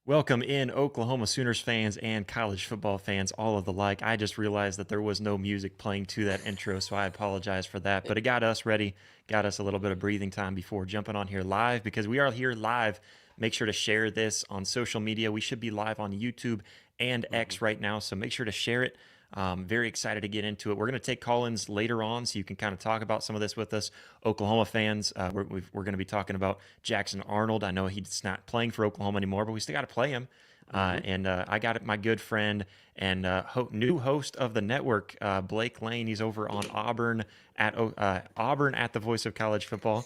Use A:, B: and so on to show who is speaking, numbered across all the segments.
A: Welcome in, Oklahoma Sooners fans and college football fans, all of the like. I just realized that there was no music playing to that intro, so I apologize for that. But it got us ready, got us a little bit of breathing time before jumping on here live because we are here live. Make sure to share this on social media. We should be live on YouTube and
B: Mhm.
A: X right now, so make sure to share it. Very excited to get into it. We're going to take call-ins later on, so you can kind of talk about some of this with us, Oklahoma fans. We're going to be talking about Jackson Arnold. I know he's not playing for Oklahoma anymore, but we still got to play him.
B: Mhm.
A: And I got my good friend and new host of the network, Blake Lane. He's over on Auburn at the Voice of College Football.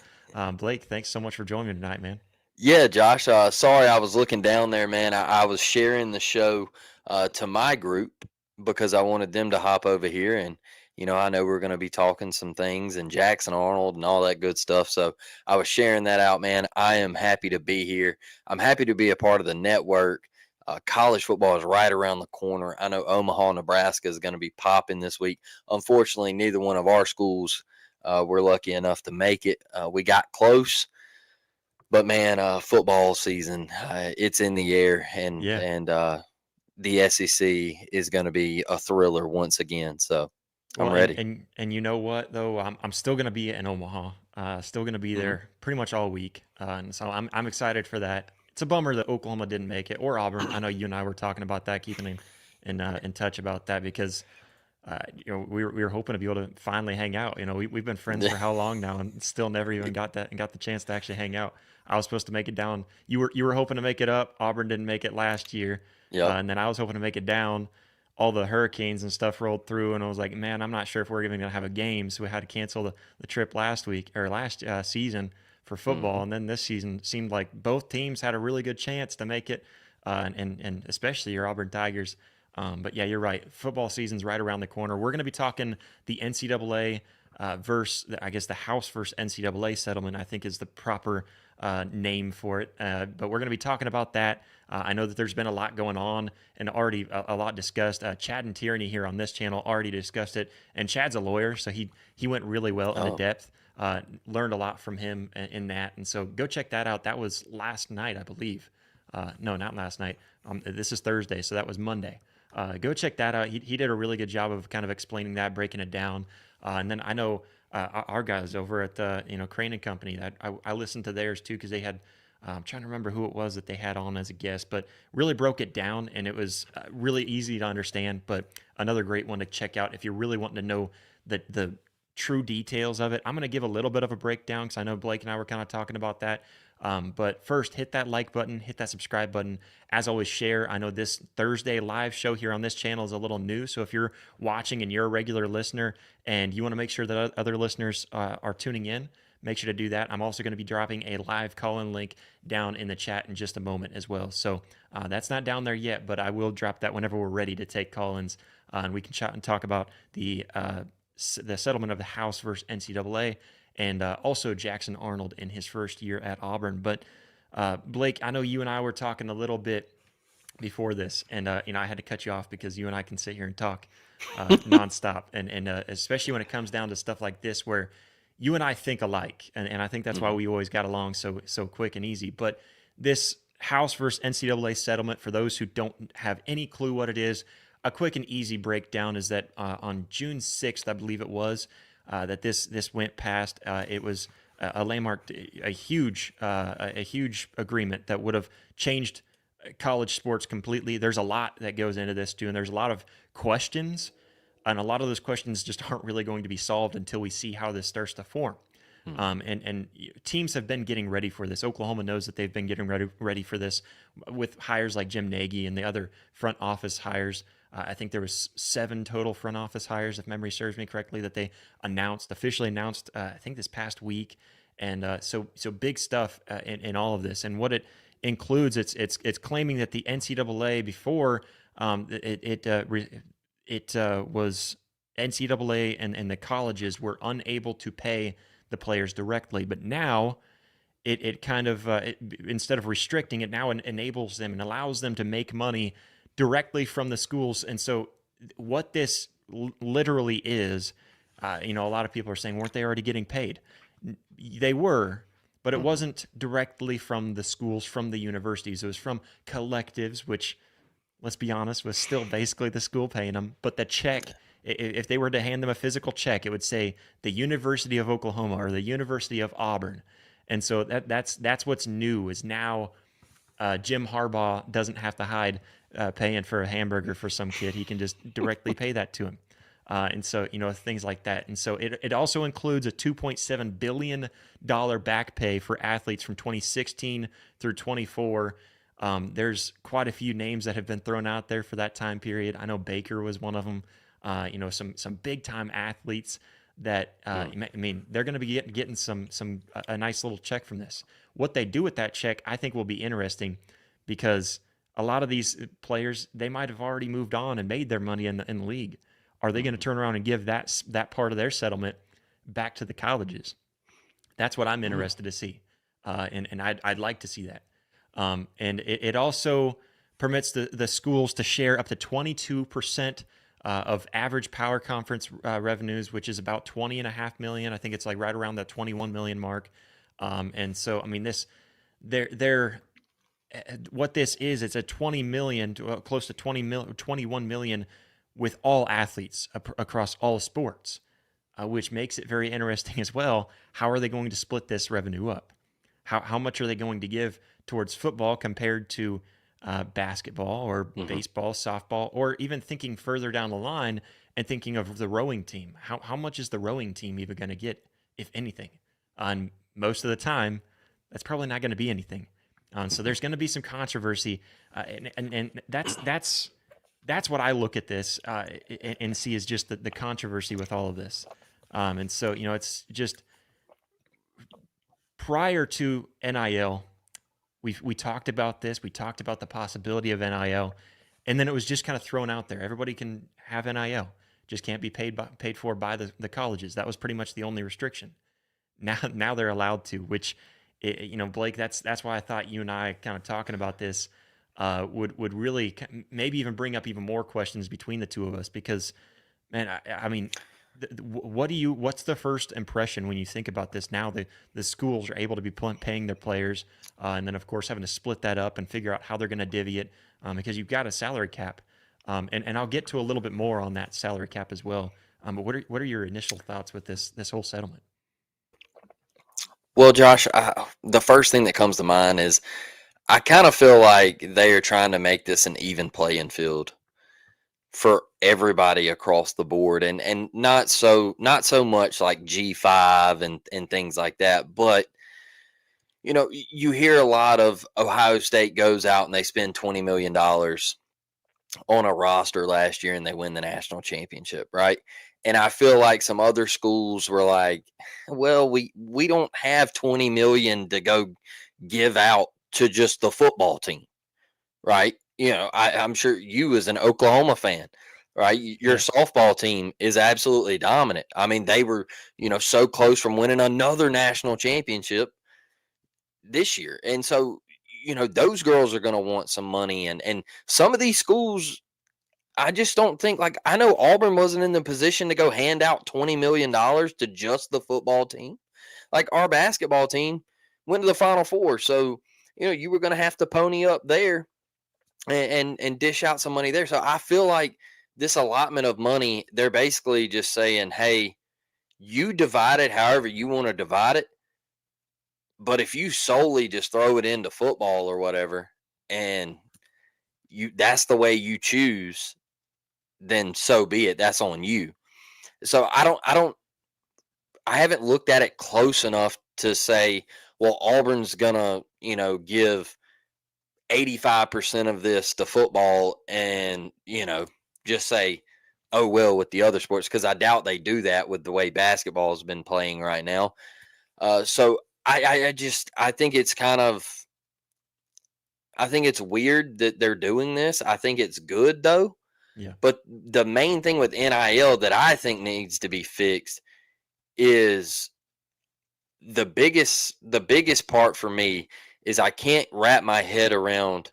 A: Blake, thanks so much for joining me tonight, man.
B: Yeah, Josh. Sorry, I was looking down there, man. I was sharing the show to my group because I wanted them to hop over here, and I know we're going to be talking some things and Jackson Arnold and all that good stuff. So I was sharing that out, man. I am happy to be here. I'm happy to be a part of the network. College football is right around the corner. I know Omaha, Nebraska is going to be popping this week. Unfortunately, neither one of our schools were lucky enough to make it. We got close. But man, football season, it's in the air, and
A: Yeah.
B: the SEC is going to be a thriller once again. So I'm
A: Well, and
B: ready.
A: and and you know what though, I'm still gonna be in Omaha. Still gonna be
B: Hmm.
A: there pretty much all week, and so I'm excited for that. It's a bummer that Oklahoma didn't make it or Auburn. I know you and I were talking about that, keeping in touch about that because we were hoping to be able to finally hang out. We've been friends for how long now and still never even got that and got the chance to actually hang out. I was supposed to make it down. You were hoping to make it up. Auburn didn't make it last year,
B: Yep.
A: and then I was hoping to make it down. All the hurricanes and stuff rolled through, and I was like, man, I'm not sure if we're even gonna have a game. So we had to cancel the trip last week or last season for
B: Hmm.
A: football, and then this season seemed like both teams had a really good chance to make it, and especially your Auburn Tigers. But yeah, you're right. Football season's right around the corner. We're going to be talking the NCAA versus, I guess, the House versus NCAA settlement, I think is the proper name for it. But we're going to be talking about that. I know that there's been a lot going on and already a lot discussed. Chad and Tierney here on this channel already discussed it. And Chad's a lawyer, so he went really well into
B: Oh,
A: depth. Learned a lot from him in that. And so go check that out. That was last night, I believe. No, not last night. This is Thursday, so that was Monday. Go check that out. He did a really good job of kind of explaining that, breaking it down. And then I know our guys over at the Crane and Company. That I listened to theirs too because they had. I'm trying to remember who it was that they had on as a guest, but really broke it down and it was really easy to understand. But another great one to check out if you're really wanting to know the true details of it. I'm going to give a little bit of a breakdown because I know Blake and I were kind of talking about that. But first, hit that like button, hit that subscribe button. As always, share. I know this Thursday live show here on this channel is a little new. So if you're watching and you're a regular listener and you want to make sure that other listeners are tuning in, make sure to do that. I'm also going to be dropping a live call in link down in the chat in just a moment as well. So that's not down there yet, but I will drop that whenever we're ready to take call ins. And we can chat and talk about the settlement of the House versus NCAA and also Jackson Arnold in his first year at Auburn. But Blake, I know you and I were talking a little bit before this, and I had to cut you off because you and I can sit here and talk nonstop, and especially when it comes down to stuff like this where you and I think alike, and I think that's why
B: hmm.
A: we always got along so quick and easy. But this House versus NCAA settlement, for those who don't have any clue what it is, a quick and easy breakdown is that on June 6th, I believe it was, that this went past. It was a landmark, a huge agreement that would have changed college sports completely. There's a lot that goes into this too, and there's a lot of questions, and a lot of those questions just aren't really going to be solved until we see how this starts to form.
B: Hmm.
A: And teams have been getting ready for this. Oklahoma knows that they've been getting ready for this with hires like Jim Nagy and the other front office hires. I think there was 7 total front office hires, if memory serves me correctly, that they officially announced. I think this past week, and so big stuff in all of this. And what it includes, it's claiming that the NCAA before it was NCAA and the colleges were unable to pay the players directly, but now it kind of instead of restricting it, now enables them and allows them to make money directly from the schools. And so what this literally is, a lot of people are saying, weren't they already getting paid? They were, but it
B: Hmm.
A: wasn't directly from the schools, from the universities. It was from collectives, which, let's be honest, was still basically the school paying them. But the check, if they were to hand them a physical check, it would say the University of Oklahoma or the University of Auburn. And so that's what's new is now Jim Harbaugh doesn't have to hide paying for a hamburger for some kid. He can just directly pay that to him. And so, things like that. And so it also includes a $2.7 billion back pay for athletes from 2016 through 24. There's quite a few names that have been thrown out there for that time period. I know Baker was one of them. Some big time athletes that
B: Mm.
A: I mean, they're going to be getting a nice little check from this. What they do with that check, I think, will be interesting because a lot of these players they might have already moved on and made their money in the league. Are they going to
B: Mhm.
A: turn around and give that part of their settlement back to the colleges? That's what I'm
B: Mm.
A: interested to see, and I'd like to see that. And it also permits the schools to share up to 22% of average power conference revenues, which is about 20.5 million. I think it's like right around the 21 million mark. And so, I mean, they're what this is, it's a 20 million to close to 21 million with all athletes across all sports, which makes it very interesting as well. How are they going to split this revenue up? How much are they going to give towards football compared to basketball or
B: Mhm.
A: baseball, softball, or even thinking further down the line and thinking of the rowing team? How much is the rowing team even going to get, if anything? And most of the time, that's probably not going to be anything. So
B: Mhm.
A: there's going to be some controversy, and that's what I look at this and see as just the controversy with all of this. And so it's just prior to NIL, we talked about this. We talked about the possibility of NIL, and then it was just kind of thrown out there. Everybody can have NIL, just can't be paid for by the colleges. That was pretty much the only restriction. Now they're allowed to, which Blake. That's why I thought you and I kind of talking about this would really maybe even bring up even more questions between the two of us because man, I mean, what's the first impression when you think about this? Now the schools are able to be paying their players, and then of course having to split that up and figure out how they're going to divvy it because you've got a salary cap, and I'll get to a little bit more on that salary cap as well. But what are your initial thoughts with this whole settlement?
B: Well, Josh, the first thing that comes to mind is I kind of feel like they are trying to make this an even playing field for everybody across the board, and not so much like G5 and things like that, but you hear a lot of Ohio State goes out and they spend $20 million on a roster last year and they win the national championship, right? And I feel like some other schools were like, well, we don't have 20 million to go give out to just the football team, right? I'm sure you as an Oklahoma fan, right? Your
A: Yes.
B: softball team is absolutely dominant. I mean, they were, so close from winning another national championship this year. And so, those girls are going to want some money, and some of these schools I just don't think, like, I know Auburn wasn't in the position to go hand out $20 million to just the football team. Like, our basketball team went to the Final Four, so you were going to have to pony up there and dish out some money there. So I feel like this allotment of money, they're basically just saying, hey, you divide it however you want to divide it. But if you solely just throw it into football or whatever, and that's the way you choose, then so be it. That's on you. So I haven't looked at it close enough to say, well, Auburn's gonna, give 85% of this to football and, just say, oh well with the other sports, because I doubt they do that with the way basketball has been playing right now. So I think it's I think it's weird that they're doing this. I think it's good though.
A: Yeah.
B: But the main thing with NIL that I think needs to be fixed is the biggest part for me is I can't wrap my head around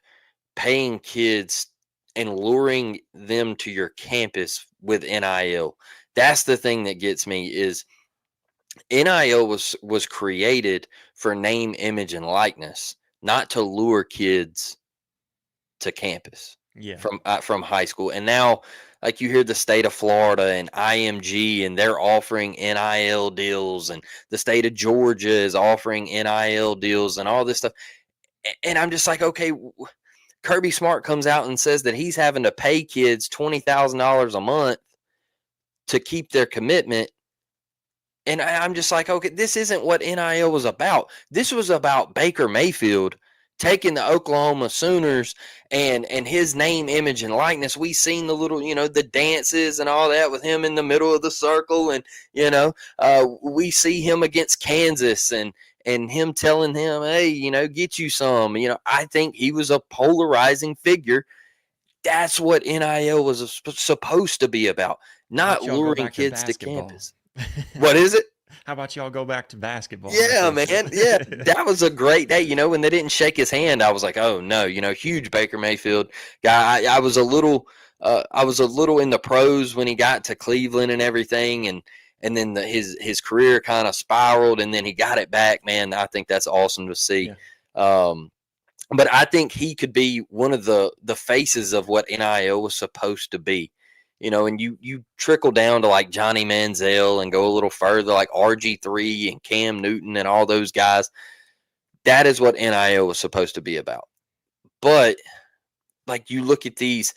B: paying kids and luring them to your campus with NIL. That's the thing that gets me is NIL was created for name, image, and likeness, not to lure kids to campus
A: Yeah.
B: from high school. And now, like you hear the state of Florida and IMG, and they're offering NIL deals, and the state of Georgia is offering NIL deals, and all this stuff. And I'm just like, okay, Kirby Smart comes out and says that he's having to pay kids $20,000 a month to keep their commitment. And I'm just like, okay, this isn't what NIL was about. This was about Baker Mayfield taking the Oklahoma Sooners and his name, image, and likeness. We seen the little, the dances and all that with him in the middle of the circle, and we see him against Kansas and him telling him, hey, get you some. I think he was a polarizing figure. That's what NIL was supposed to be about,
A: How
B: not
A: about y'all go
B: luring
A: back to
B: kids to
A: basketball?
B: campus. What is it?
A: How about y'all go back to basketball? That's
B: Yeah,
A: what.
B: man. Yeah, that was a great day. When they didn't shake his hand, I was like, "Oh no!" Huge Baker Mayfield guy. I was a little, in the pros when he got to Cleveland and everything, and then his career kind of spiraled, and then he got it back. Man, I think that's awesome to see.
A: Yeah.
B: But I think he could be one of the faces of what NIL was supposed to be. And you trickle down to like Johnny Manziel and go a little further, like RG3 and Cam Newton and all those guys. That is what NIL was supposed to be about. But like you look at these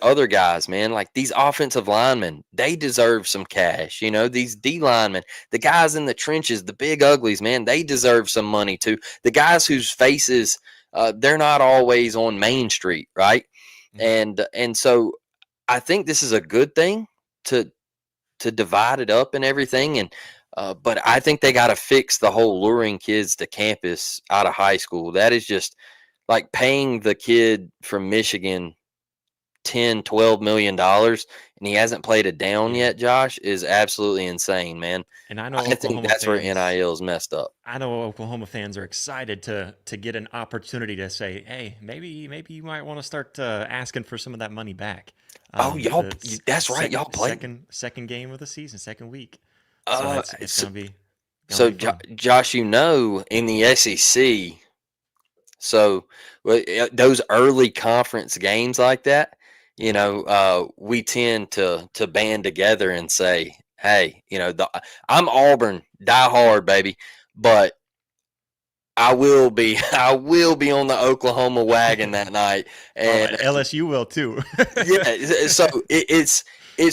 B: other guys, man, like these offensive linemen, they deserve some cash. These D linemen, the guys in the trenches, the big uglies, man, they deserve some money too. The guys whose faces, they're not always on Main Street, right?
A: Mhm.
B: And so I think this is a good thing to divide it up and everything. And but I think they got to fix the whole luring kids to campus out of high school. That is just like paying the kid from Michigan 10, $12 million, and he hasn't played a down
A: Yeah.
B: yet. Josh, is absolutely insane, man.
A: And I know
B: I think
A: Oklahoma
B: that's where
A: fans.
B: NIL is messed up.
A: I know Oklahoma fans are excited to get an opportunity to say, "Hey, maybe you might want to start asking for some of that money back."
B: Oh, y'all, that's right.
A: Second
B: Y'all play.
A: second game of the season, second week, so
B: Uh,
A: it's
B: so,
A: gonna be
B: so
A: fun.
B: Josh, in the SEC, so those early conference games like that, we tend to band together and say, "Hey, I'm Auburn, die hard, baby," but I will be I will be on the Oklahoma wagon that night,
A: Oh,
B: and
A: LSU will too.
B: yeah, so it's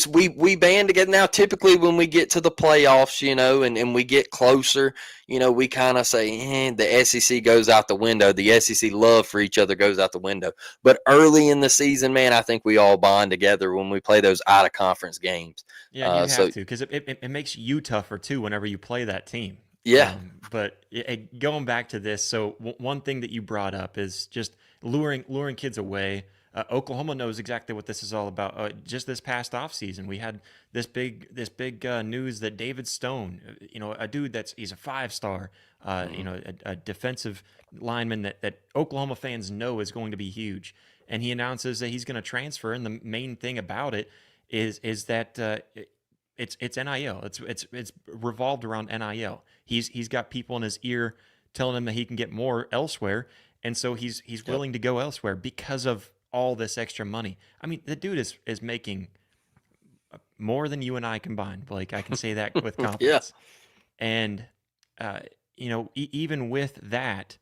B: we band together now. Typically, when we get to the playoffs, and we get closer, we kind of say, the SEC goes out the window. The SEC love for each other goes out the window. But early in the season, man, I think we all bond together when we play those out of conference games.
A: Yeah, and you
B: So
A: have to because it makes you tougher too whenever you play that team.
B: yeah,
A: But going back to this, so one thing that you brought up is just luring kids away. Oklahoma knows exactly what this is all about. Just this past offseason, we had this big news that David Stone, a dude he's a 5-star,
B: hmm
A: a defensive lineman that Oklahoma fans know is going to be huge, and he announces that he's going to transfer. And the main thing about it is that it's NIL. It's revolved around NIL. He's got people in his ear telling him that he can get more elsewhere, and so he's
B: yep,
A: willing to go elsewhere because of all this extra money. I mean, the dude is making more than you and I combined. Like I can say that with
B: yeah,
A: confidence. And uh, even with that,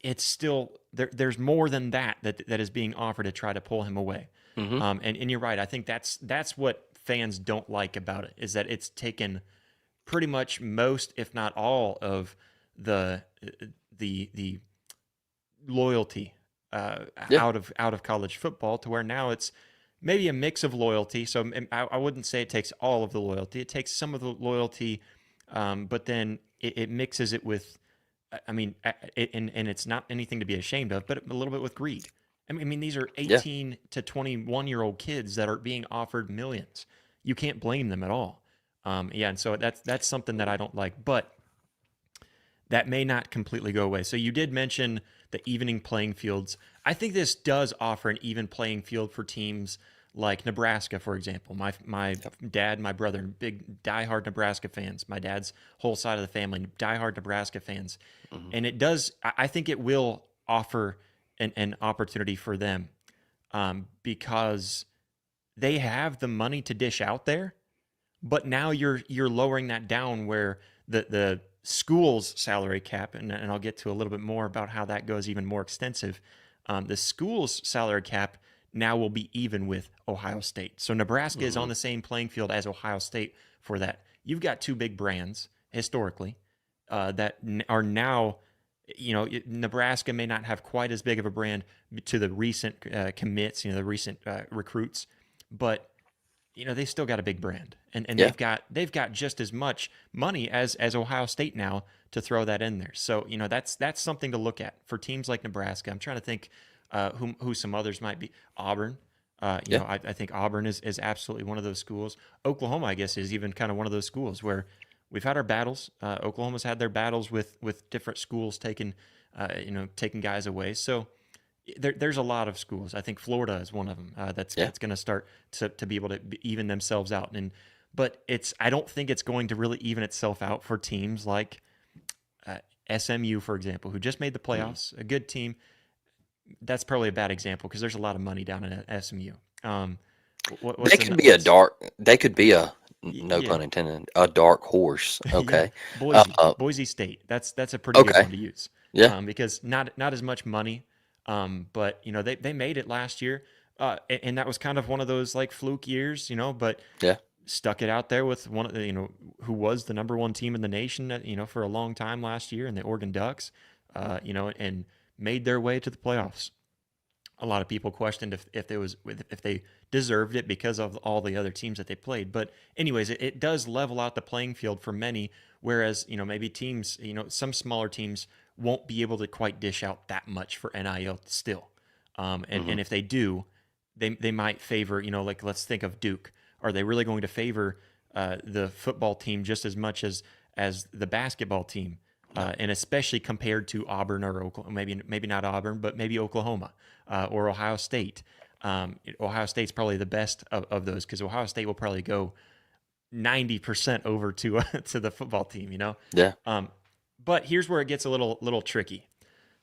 A: it's still there's more than that is being offered to try to pull him away.
B: hmm
A: And you're right. I think that's what fans don't like about it is that it's taken pretty much most, if not all, of the the loyalty
B: yeah,
A: out of college football to where now it's maybe a mix of loyalty. So I wouldn't say it takes all of the loyalty. It takes some of the loyalty, but then it mixes it with, I mean, and it's not anything to be ashamed of, but a little bit with greed. I mean, these are
B: yeah.
A: 18 to 21-year-old kids that are being offered millions. You can't blame them at all. Yeah, and so that's something that I don't like, but that may not completely go away. So you did mention the evening playing fields. I think this does offer an even playing field for teams like Nebraska, for example. My
B: Yep.
A: dad, my brother, big diehard Nebraska fans. My dad's whole side of the family, diehard Nebraska fans.
B: Hmm.
A: And it does. I think it will offer an opportunity for them, because they have the money to dish out there, but now you're lowering that down where the school's salary cap, and I'll get to a little bit more about how that goes even more extensive. The school's salary cap now will be even with Ohio State. So Nebraska is
B: Hmm.
A: on the same playing field as Ohio State for that. You've got two big brands historically, that are now, Nebraska may not have quite as big of a brand to the recent commits, the recent recruits, but they still got a big brand, and
B: Yeah.
A: they've got just as much money as Ohio State now to throw that in there. So that's something to look at for teams like Nebraska. I'm trying to think who some others might be. Auburn.
B: Yeah.
A: I think Auburn is absolutely one of those schools. Oklahoma, I guess, is even kind of one of those schools where we've had our battles. Oklahoma's had their battles with different schools taking guys away. So there's a lot of schools. I think Florida is one of them that's
B: Yeah.
A: going to start to be able to even themselves out. But I don't think it's going to really even itself out for teams like SMU, for example, who just made the
B: Hmm.
A: playoffs. A good team. That's probably a bad example because there's a lot of money down in SMU. What's
B: They
A: the
B: could be a
A: what's
B: dark. They could be a no
A: yeah.
B: pun intended, a dark horse.
A: Yeah,
B: Okay.
A: Boise,
B: Uh,
A: Boise State. That's a pretty good
B: okay.
A: one to use,
B: Yeah.
A: because not as much money, but they made it last year, and that was kind of one of those like fluke years, but
B: Yeah.
A: stuck it out there with one of the, who was the number one team in the nation, for a long time last year, and the Oregon Ducks, and made their way to the playoffs. A lot of people questioned if they deserved it because of all the other teams that they played. But anyways, it does level out the playing field for many. Whereas maybe teams, some smaller teams won't be able to quite dish out that much for NIL still. And
B: Hmm.
A: if they do, they might favor, like let's think of Duke. Are they really going to favor the football team just as much as the basketball team?
B: No.
A: And especially compared to Auburn or Oklahoma, maybe not Auburn, but maybe Oklahoma or Ohio State. Ohio State's probably the best of those because Ohio State will probably go 90% over to to the football team.
B: Yeah.
A: Um, but here's where it gets a little tricky.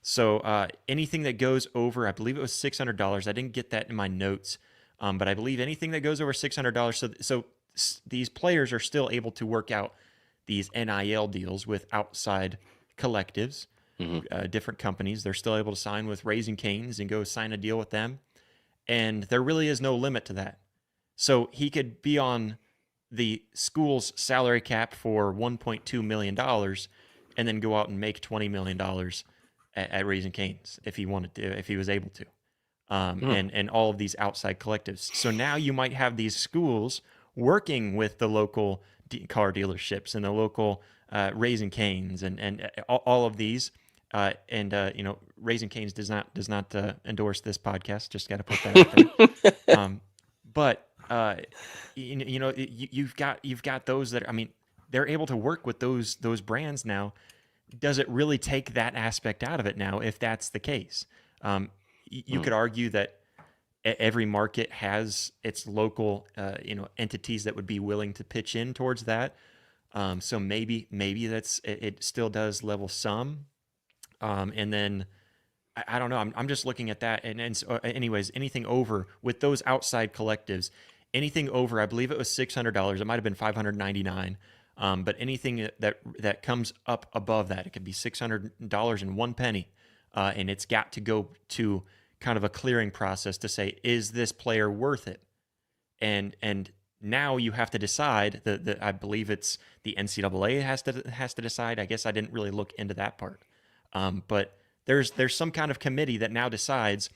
A: So anything that goes over, I believe it was $600. I didn't get that in my notes, but I believe anything that goes over $600. So these players are still able to work out these NIL deals with outside collectives,
B: Hmm.
A: different companies. They're still able to sign with Raising Cane's and go sign a deal with them. And there really is no limit to that. So he could be on the school's salary cap for $1.2 million and then go out and make $20 million at Raising Cane's if he wanted to, if he was able to.
B: Hmm.
A: And all of these outside collectives. So now you might have these schools working with the local car dealerships and the local Raising Cane's and all of these. Raising Cane's does not endorse this podcast. Just got to put that out there. But you've got those that I mean, they're able to work with those brands now. Does it really take that aspect out of it now? If that's the case, you
B: Hmm.
A: could argue that every market has its local entities that would be willing to pitch in towards that. So maybe it still does level some, and then I don't know. I'm just looking at that, and so, anyways, anything over with those outside collectives, anything over, I believe it was $600. It might have been $599. But anything that comes up above that, it could be $600 and one penny, and it's got to go to kind of a clearing process to say, is this player worth it? And now you have to decide. I believe it's the NCAA has to decide. I guess I didn't really look into that part, but there's some kind of committee that now decides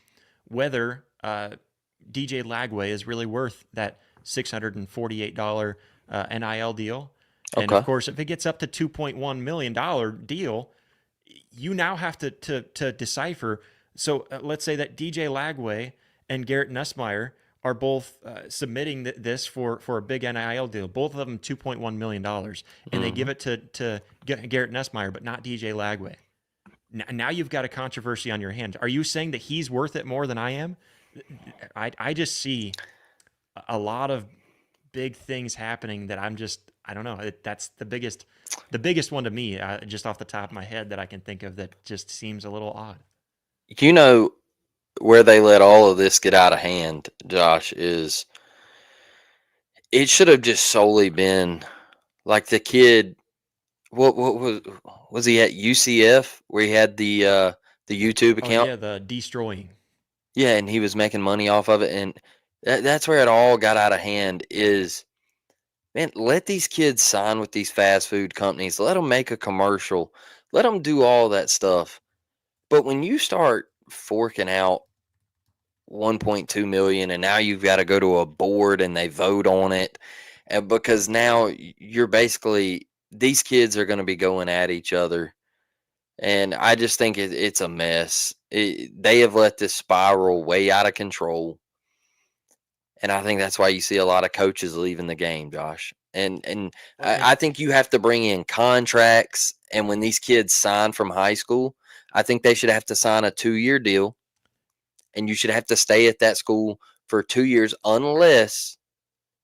A: whether DJ Lagway is really worth that $648 NIL deal. And of
B: Okay.
A: course, if it gets up to $2.1 million deal, you now have to decipher. So let's say that DJ Lagway and Garrett Nussmeier are both submitting this for a big NIL deal. Both of them $2.1 million, and they give
B: Hmm.
A: it to Garrett Nussmeier, but not DJ Lagway. Now you've got a controversy on your hands. Are you saying that he's worth it more than I am? I just see a lot of big things happening that I don't know. That's the biggest one to me, just off the top of my head that I can think of that just seems a little odd.
B: You know where they let all of this get out of hand, Josh, is it should have just solely been like the kid. What was he at UCF where he had the YouTube
A: Oh
B: account?
A: yeah, the destroying.
B: Yeah, and he was making money off of it, and that's where it all got out of hand. Is man, let these kids sign with these fast food companies. Let them make a commercial. Let them do all that stuff. But when you start forking out 1.2 million and now you've got to go to a board and they vote on it, and because now you're basically these kids are going to be going at each other, and I just think it's a mess. They have let this spiral way out of control, and I think that's why you see a lot of coaches leaving the game, Josh. And
A: Well,
B: I think you have to bring in contracts, and when these kids sign from high school, I think they should have to sign a 2-year deal, and you should have to stay at that school for 2 years unless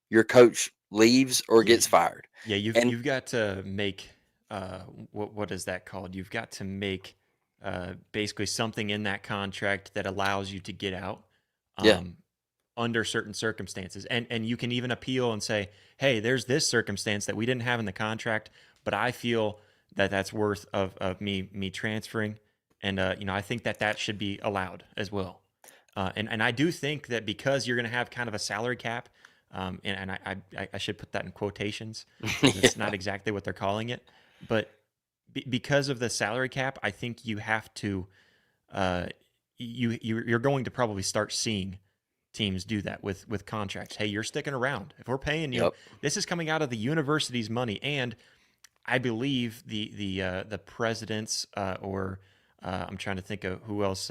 B: your coach leaves or
A: yeah,
B: gets fired.
A: yeah.
B: And
A: You've got to make what is that called? You've got to make basically something in that contract that allows you to get out.
B: yeah,
A: Um, under certain circumstances. And you can even appeal and say, hey, there's this circumstance that we didn't have in the contract, but I feel that that's worth of me transferring. And I think that that should be allowed as well. And I do think that because you're going to have kind of a salary cap, and I should put that in quotations because it's
B: yeah,
A: not exactly what they're calling it, but because of the salary cap, I think you have to uh, you're going to probably start seeing teams do that with contracts. Hey, you're sticking around. If we're paying you,
B: yep,
A: this is coming out of the university's money, and I believe the presidents or I'm trying to think of who else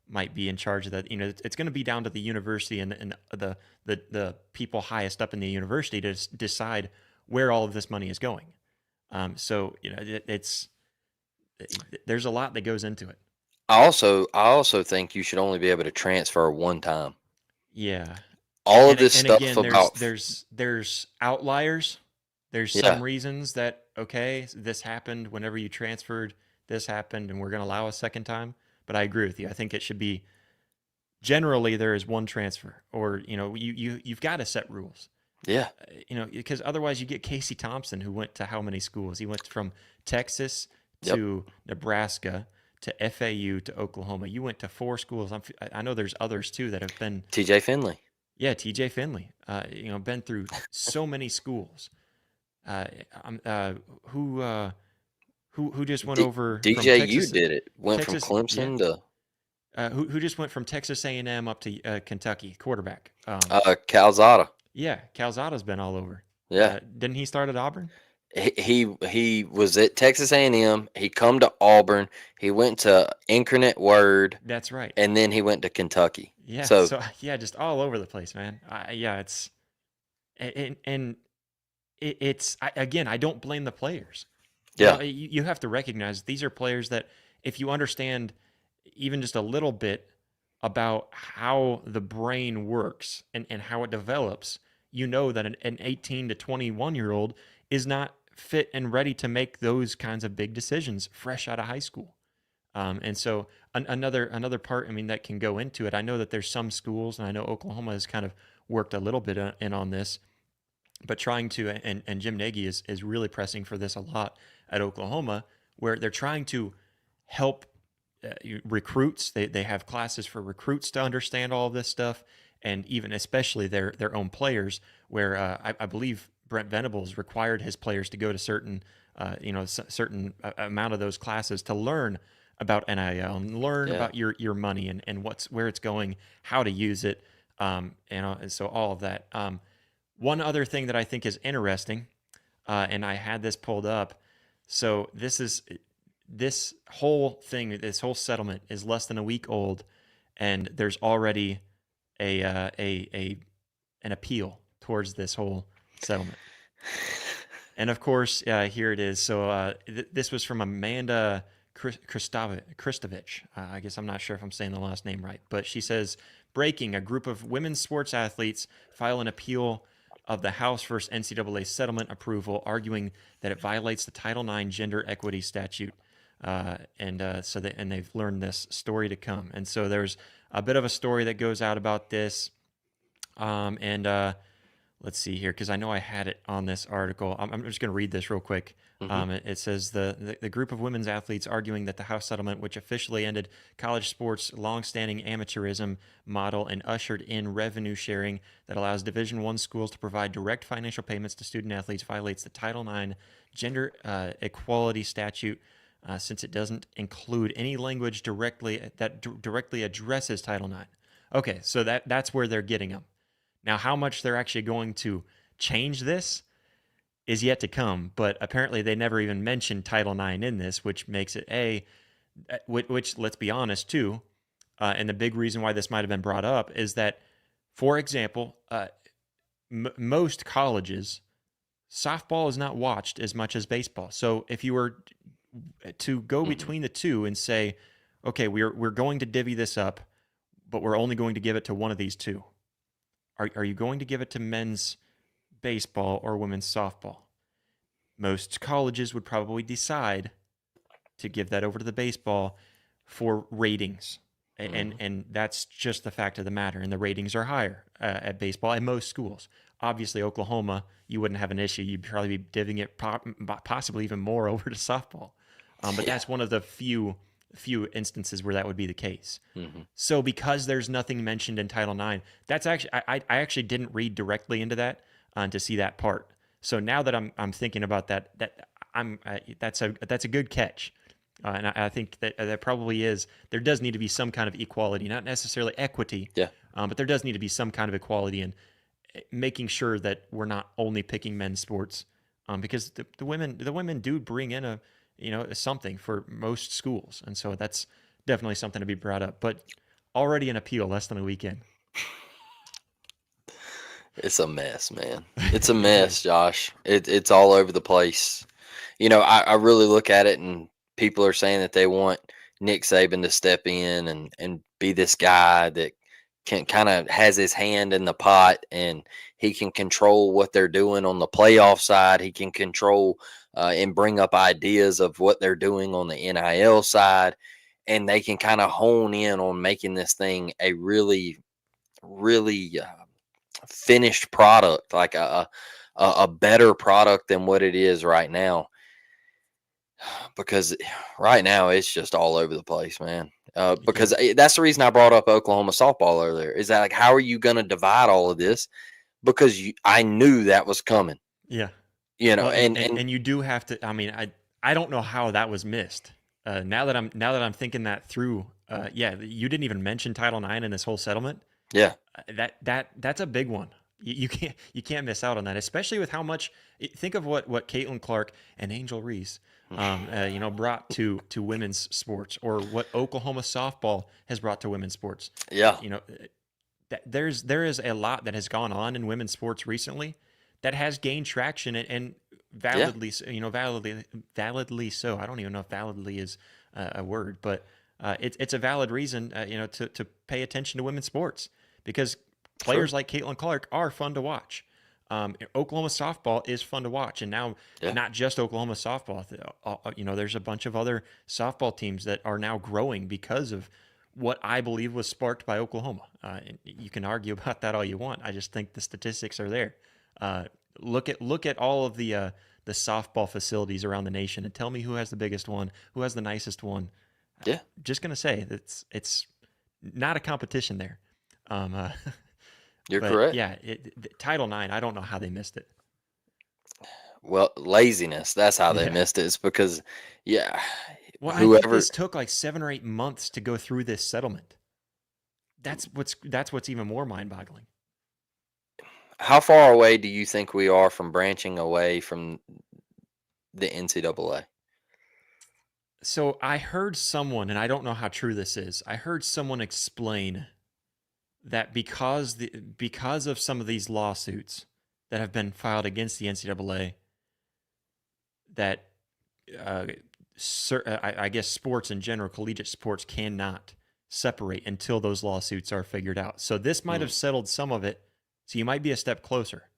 A: might be in charge of that. It's going to be down to the university and the people highest up in the university to decide where all of this money is going. So it's there's a lot that goes into it.
B: I also think you should only be able to transfer one time.
A: Yeah,
B: All of
A: and
B: this
A: and
B: stuff
A: again, there's
B: about
A: there's there's outliers. There's
B: yeah,
A: some reasons that okay, this happened whenever you transferred. This happened, and we're going to allow a second time. But I agree with you. I think it should be generally there is one transfer, or you've got to set rules.
B: yeah,
A: Because otherwise you get Casey Thompson, who went to how many schools? He went from Texas
B: yep.
A: to Nebraska to FAU to Oklahoma. You went to 4 schools. I know there's others too that have been.
B: TJ Finley.
A: Yeah, TJ Finley. Been through so many schools. Uh, um, uh, who uh, who just went over from
B: DJU
A: Texas?
B: did it. Went from
A: Yeah.
B: Clemson to
A: Who just went from Texas A&M up to Kentucky quarterback?
B: Calzada.
A: Yeah, Calzada's been all over.
B: Yeah.
A: Didn't he start at Auburn?
B: He was at Texas A&M. He come to Auburn. He went to Incarnate Word,
A: That's right.
B: and then he went to Kentucky.
A: Yeah.
B: So
A: So yeah, just all over the place, man. Yeah, it's and again, I don't blame the players.
B: yeah,
A: You have to recognize these are players that if you understand even just a little bit about how the brain works and how it develops, you know that an 18 to 21-year-old is not fit and ready to make those kinds of big decisions fresh out of high school. And so another part, I mean, that can go into it. I know that there's some schools, and I know Oklahoma has kind of worked a little bit in on this, but trying to and Jim Nagy is really pressing for this a lot at Oklahoma, where they're trying to help recruits. They have classes for recruits to understand all of this stuff, and even especially their own players. Where I believe Brent Venables required his players to go to certain amount of those classes to learn about NIL and learn
B: yeah.
A: about your money and where it's going, how to use it, and so all of that. One other thing that I think is interesting, and I had this pulled up. So this whole thing, this whole settlement is less than a week old, and there's already a an appeal towards this whole settlement. And of course, here it is. So this was from Amanda Kristovich. I guess I'm not sure if I'm saying the last name right, but she says, breaking, a group of women's sports athletes file an appeal of the House versus NCAA settlement approval, arguing that it violates the Title IX gender equity statute. And they've learned this story to come. And so there's a bit of a story that goes out about this. Let's see here, because I know I had it on this article. I'm just going to read this real quick. It says the group of women's athletes arguing that the House settlement, which officially ended college sports' longstanding amateurism model and ushered in revenue sharing that allows Division I schools to provide direct financial payments to student athletes, violates the Title IX gender equality statute, since it doesn't include any language directly addresses Title IX. Okay, so that's where they're getting them. Now, how much they're actually going to change this is yet to come, but apparently they never even mentioned Title IX in this, which makes it which let's be honest too, and the big reason why this might have been brought up is that, for example, most colleges, softball is not watched as much as baseball. So if you were to go between the two and say, okay, we're going to divvy this up, but we're only going to give it to one of these two. Are you going to give it to men's baseball or women's softball? Most colleges would probably decide to give that over to the baseball for ratings. And that's just the fact of the matter. And the ratings are higher at baseball at most schools. Obviously, Oklahoma, you wouldn't have an issue. You'd probably be divvying it possibly even more over to softball. But that's one of the few instances where that would be the case. So because there's nothing mentioned in Title IX, that's actually I actually didn't read directly into that to see that part. So now that I'm thinking about that that's a good catch, and I think that probably is. There does need to be some kind of equality, not necessarily equity, but there does need to be some kind of equality in making sure that we're not only picking men's sports, because the women do bring in something for most schools. And so that's definitely something to be brought up. But already an appeal less than a weekend.
B: It's a mess, man. It's a mess, Josh. It's all over the place. I really look at it, and people are saying that they want Nick Saban to step in and be this guy that can kind of has his hand in the pot, and he can control what they're doing on the playoff side. He can control and bring up ideas of what they're doing on the NIL side, and they can kind of hone in on making this thing a really, really finished product, like a better product than what it is right now. Because right now it's just all over the place, man. Because that's the reason I brought up Oklahoma softball earlier. Is that, like, how are you going to divide all of this? Because I knew that was coming.
A: Yeah.
B: Well,
A: and you do have to. I mean, I don't know how that was missed. Now that I'm thinking that through, you didn't even mention Title IX in this whole settlement.
B: Yeah,
A: that's a big one. You can't miss out on that, especially with how much. Think of what Caitlin Clark and Angel Reese, brought to women's sports, or what Oklahoma softball has brought to women's sports.
B: Yeah,
A: there is a lot that has gone on in women's sports recently that has gained traction and validly, validly so. I don't even know if validly is a word, but it's a valid reason, to pay attention to women's sports, because players like Caitlin Clark are fun to watch. Oklahoma softball is fun to watch, and now not just Oklahoma softball. There's a bunch of other softball teams that are now growing because of what I believe was sparked by Oklahoma. And you can argue about that all you want. I just think the statistics are there. Look at all of the softball facilities around the nation and tell me who has the biggest one, who has the nicest one.
B: Yeah,
A: just gonna say it's not a competition there.
B: You're correct.
A: Yeah, Title IX, I don't know how they missed it.
B: Well, laziness. That's how they missed it. It's because,
A: well, I think this took like 7 or 8 months to go through this settlement. That's what's even more mind-boggling.
B: How far away do you think we are from branching away from the NCAA?
A: So I heard someone, and I don't know how true this is, I heard someone explain that because of some of these lawsuits that have been filed against the NCAA, that I guess sports in general, collegiate sports cannot separate until those lawsuits are figured out. So this might have
B: Mm.
A: settled some of it. So you might be a step closer.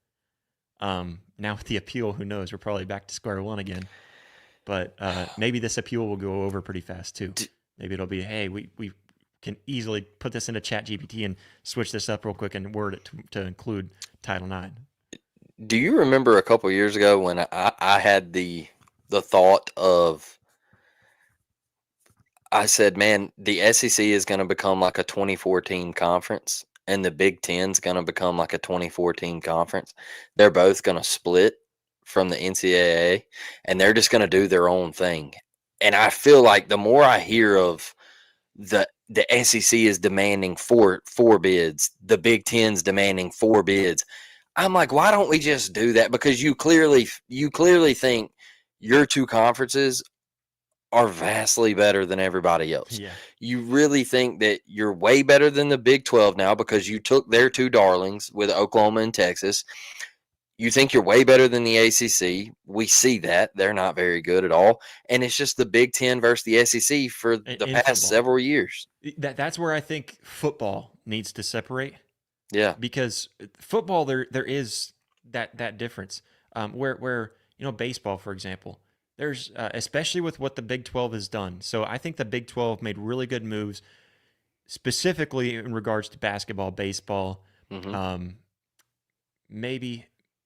A: Now with the appeal, who knows? We're probably back to square one again. But maybe this appeal will go over pretty fast too. Maybe it'll be, hey, we can easily put this into Chat GPT and switch this up real quick and word it to include Title IX.
B: Do you remember a couple years ago when I had the thought of, I said, man, the SEC is going to become like a 2014 conference and the Big Ten is going to become like a 2014 conference. They're both going to split from the NCAA and they're just going to do their own thing. And I feel like the more I hear of the SEC is demanding four bids, the Big Ten's demanding four bids, I'm like, why don't we just do that? Because you clearly think your two conferences are vastly better than everybody else.
A: Yeah.
B: You really think that you're way better than the Big 12 now because you took their two darlings with Oklahoma and Texas. You think you're way better than the ACC. We see that. They're not very good at all. And it's just the Big 10 versus the SEC for the past
A: football.
B: several years.
A: That's where I think football needs to separate.
B: Yeah.
A: Because football, there is that difference. Where baseball, for example, there's especially with what the Big 12 has done. So I think the Big 12 made really good moves, specifically in regards to basketball, baseball,
B: Mm-hmm.
A: maybe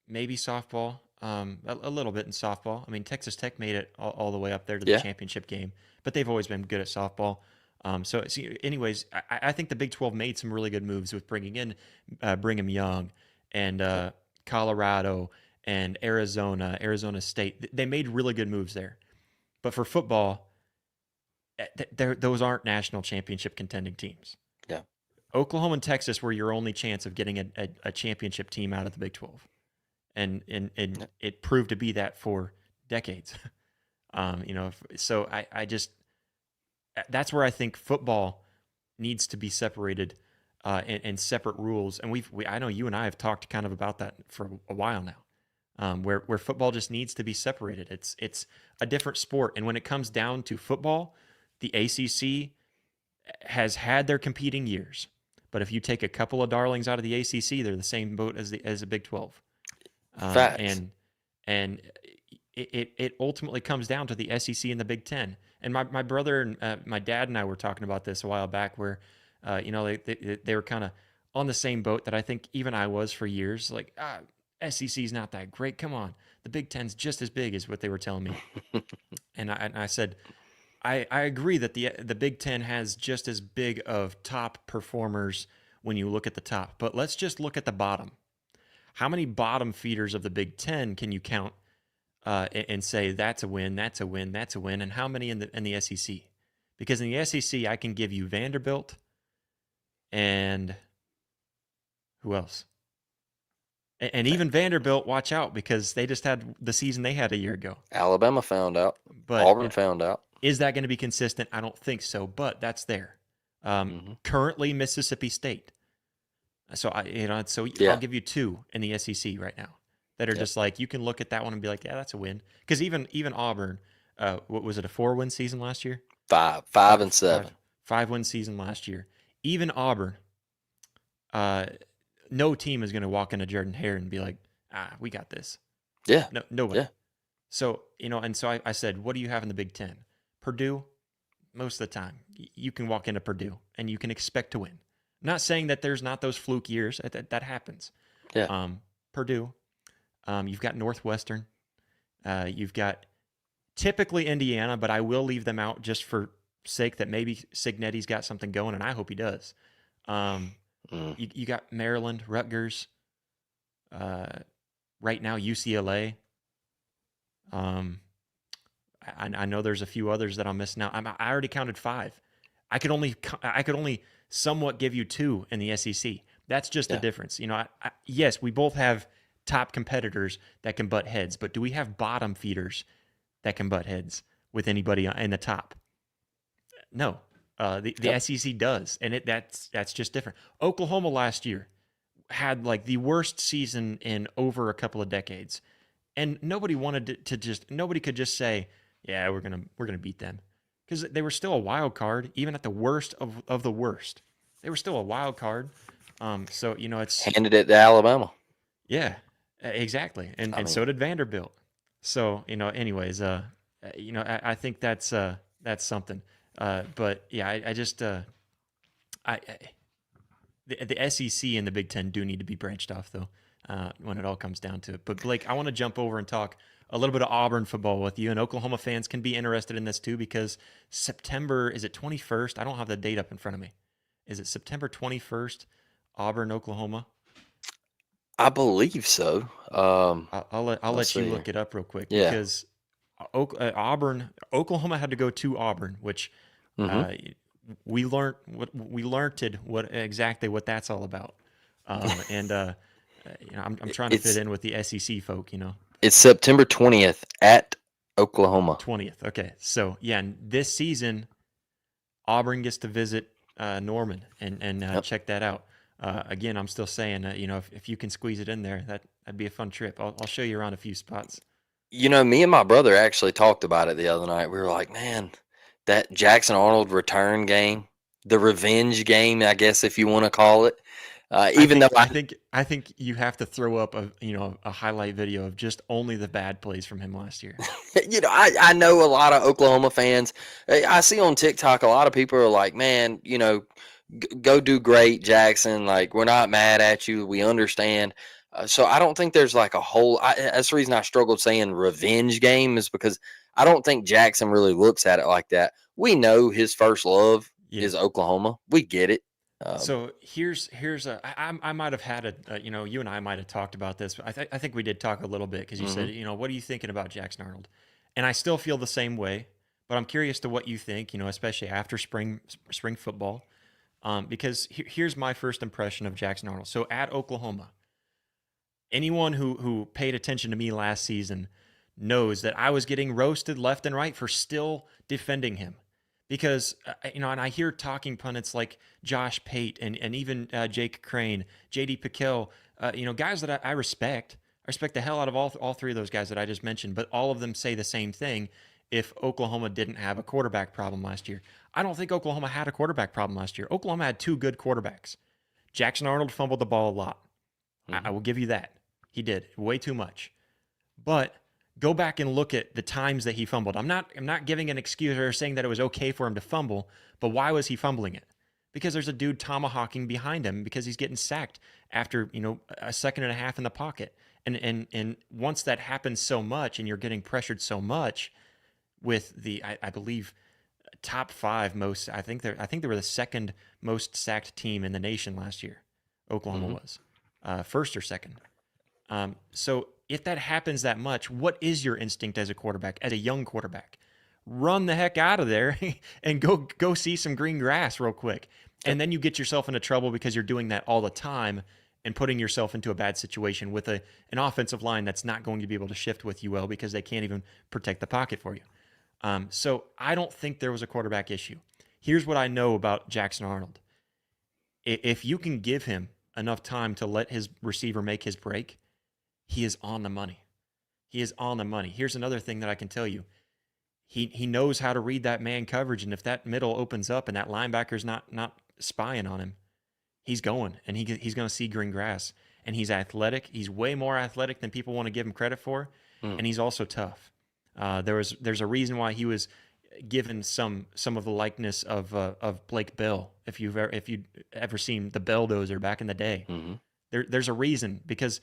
A: softball, a little bit in softball. I mean, Texas Tech made it all the way up there to the
B: Yeah.
A: championship game, but they've always been good at softball. So, anyways, I think the Big 12 made some really good moves with bringing in Brigham Young and Colorado and Arizona State. They made really good moves there. But for football, those aren't national championship contending teams.
B: Yeah.
A: Oklahoma and Texas were your only chance of getting a championship team out of the Big 12. And it proved to be that for decades. So I just, that's where I think football needs to be separated and separate rules. And I know you and I have talked kind of about that for a while now, where football just needs to be separated. It's a different sport. And when it comes down to football, the ACC has had their competing years. But if you take a couple of darlings out of the ACC, they're the same boat as the Big 12.
B: Facts.
A: And it ultimately comes down to the SEC and the Big Ten. And my brother and my dad and I were talking about this a while back, where they were kind of on the same boat that I think even I was for years. Like, SEC's not that great. Come on, the Big Ten's just as big as what they were telling me. And I said, I agree that the Big Ten has just as big of top performers when you look at the top. But let's just look at the bottom. How many bottom feeders of the Big Ten can you count and say that's a win, that's a win, that's a win, and how many in the SEC? Because in the SEC, I can give you Vanderbilt and who else? And even Vanderbilt, watch out, because they just had the season they had a year ago.
B: Alabama found out.
A: But
B: Auburn found out.
A: Is that going to be consistent? I don't think so, but that's there. Currently, Mississippi State. So I'll give you two in the SEC right now that are just like, you can look at that one and be like, yeah, that's a win. Because even Auburn, what was it, a 4-win season last year?
B: 5 and 7.
A: 5-win season last year. Even Auburn, no team is going to walk into Jordan Hare and be like, we got this.
B: Yeah.
A: No, nobody.
B: Yeah.
A: So, and so I said, what do you have in the Big Ten? Purdue, most of the time, you can walk into Purdue and you can expect to win. I'm not saying that there's not those fluke years. That happens.
B: Yeah.
A: Purdue. You've got Northwestern. You've got typically Indiana, but I will leave them out just for sake that maybe Signetti's got something going, and I hope he does. You got Maryland, Rutgers. Right now, UCLA. I know there's a few others that I'm missing out. I already counted 5. I could only somewhat give you 2 in the SEC. That's just the difference. Yes, we both have top competitors that can butt heads, but do we have bottom feeders that can butt heads with anybody in the top? No. The SEC does, and that's just different. Oklahoma last year had like the worst season in over a couple of decades, and nobody could just say, yeah, we're gonna beat them because they were still a wild card, even at the worst of the worst. They were still a wild card. So it's
B: Handed it to Alabama.
A: yeah, exactly, and
B: I
A: so
B: mean,
A: did Vanderbilt. So anyways, I think that's something. But yeah, I just I the SEC and the Big Ten do need to be branched off though, when it all comes down to it. But Blake, I want to jump over and talk a little bit of Auburn football with you, and Oklahoma fans can be interested in this too because September is it 21st? I don't have the date up in front of me. Is it September 21st? Auburn, Oklahoma.
B: I believe so.
A: I'll
B: Let's
A: let you
B: see here.
A: look it up real quick
B: Yeah.
A: because Auburn, Oklahoma had to go to Auburn, which
B: Hmm.
A: uh, we learned what exactly what that's all about. And I'm trying to fit
B: It's
A: in with the SEC folk.
B: it's September 20th at Oklahoma.
A: 20th. Okay, so yeah, and this season Auburn gets to visit Norman and
B: Yep.
A: check that out. Again, I'm still saying if you can squeeze it in there, that'd be a fun trip. I'll show you around a few spots.
B: Me and my brother actually talked about it the other night. We were like, man, that Jackson Arnold return game, the revenge game, I guess if you want to call it.
A: I
B: Even though
A: think I think I think you have to throw up a highlight video of just only the bad plays from him last year.
B: I know a lot of Oklahoma fans. I see on TikTok a lot of people are like, man, go do great, Jackson. Like, we're not mad at you. We understand. So I don't think there's like a whole. That's the reason I struggled saying revenge game is because I don't think Jackson really looks at it like that. We know his first love
A: Yeah.
B: is Oklahoma. We get it. Um,
A: So here's I might have had you and I might have talked about this. But I think we did talk a little bit because you said
B: mhm.
A: what are you thinking about Jackson Arnold, and I still feel the same way. But I'm curious to what you think. Especially after spring football, because here's my first impression of Jackson Arnold. So at Oklahoma, anyone who paid attention to me last season knows that I was getting roasted left and right for still defending him. Because, and I hear talking pundits like Josh Pate and even Jake Crane, JD Piquel, guys that I respect. I respect the hell out of all three of those guys that I just mentioned, but all of them say the same thing if Oklahoma didn't have a quarterback problem last year. I don't think Oklahoma had a quarterback problem last year. Oklahoma had two good quarterbacks. Jackson Arnold fumbled the ball a lot. I
B: Mhm.
A: will give you that. He did way too much. But go back and look at the times that he fumbled. I'm not giving an excuse or saying that it was okay for him to fumble, but why was he fumbling it? Because there's a dude tomahawking behind him because he's getting sacked after, a second and a half in the pocket. And once that happens so much and you're getting pressured so much with I believe top 5 most I think they were the second most sacked team in the nation last year. Oklahoma
B: Mhm.
A: was. First or second. So if that happens that much, what is your instinct as a quarterback, as a young quarterback? Run the heck out of there and go see some green grass real quick.
B: Yep.
A: And then you get yourself into trouble because you're doing that all the time and putting yourself into a bad situation with an offensive line that's not going to be able to shift with you well because they can't even protect the pocket for you. So I don't think there was a quarterback issue. Here's what I know about Jackson Arnold. If you can give him enough time to let his receiver make his break, he is on the money. He is on the money. Here's another thing that I can tell you. He knows how to read that man coverage, and if that middle opens up and that linebacker's not spying on him, he's going and he's going to see green grass. And he's athletic. He's way more athletic than people want to give him credit for,
B: Mm.
A: and he's also tough. There's a reason why he was given some of the likeness of Blake Bell. If you've ever seen the Belldozer back in the day,
B: Mhm.
A: there's a reason because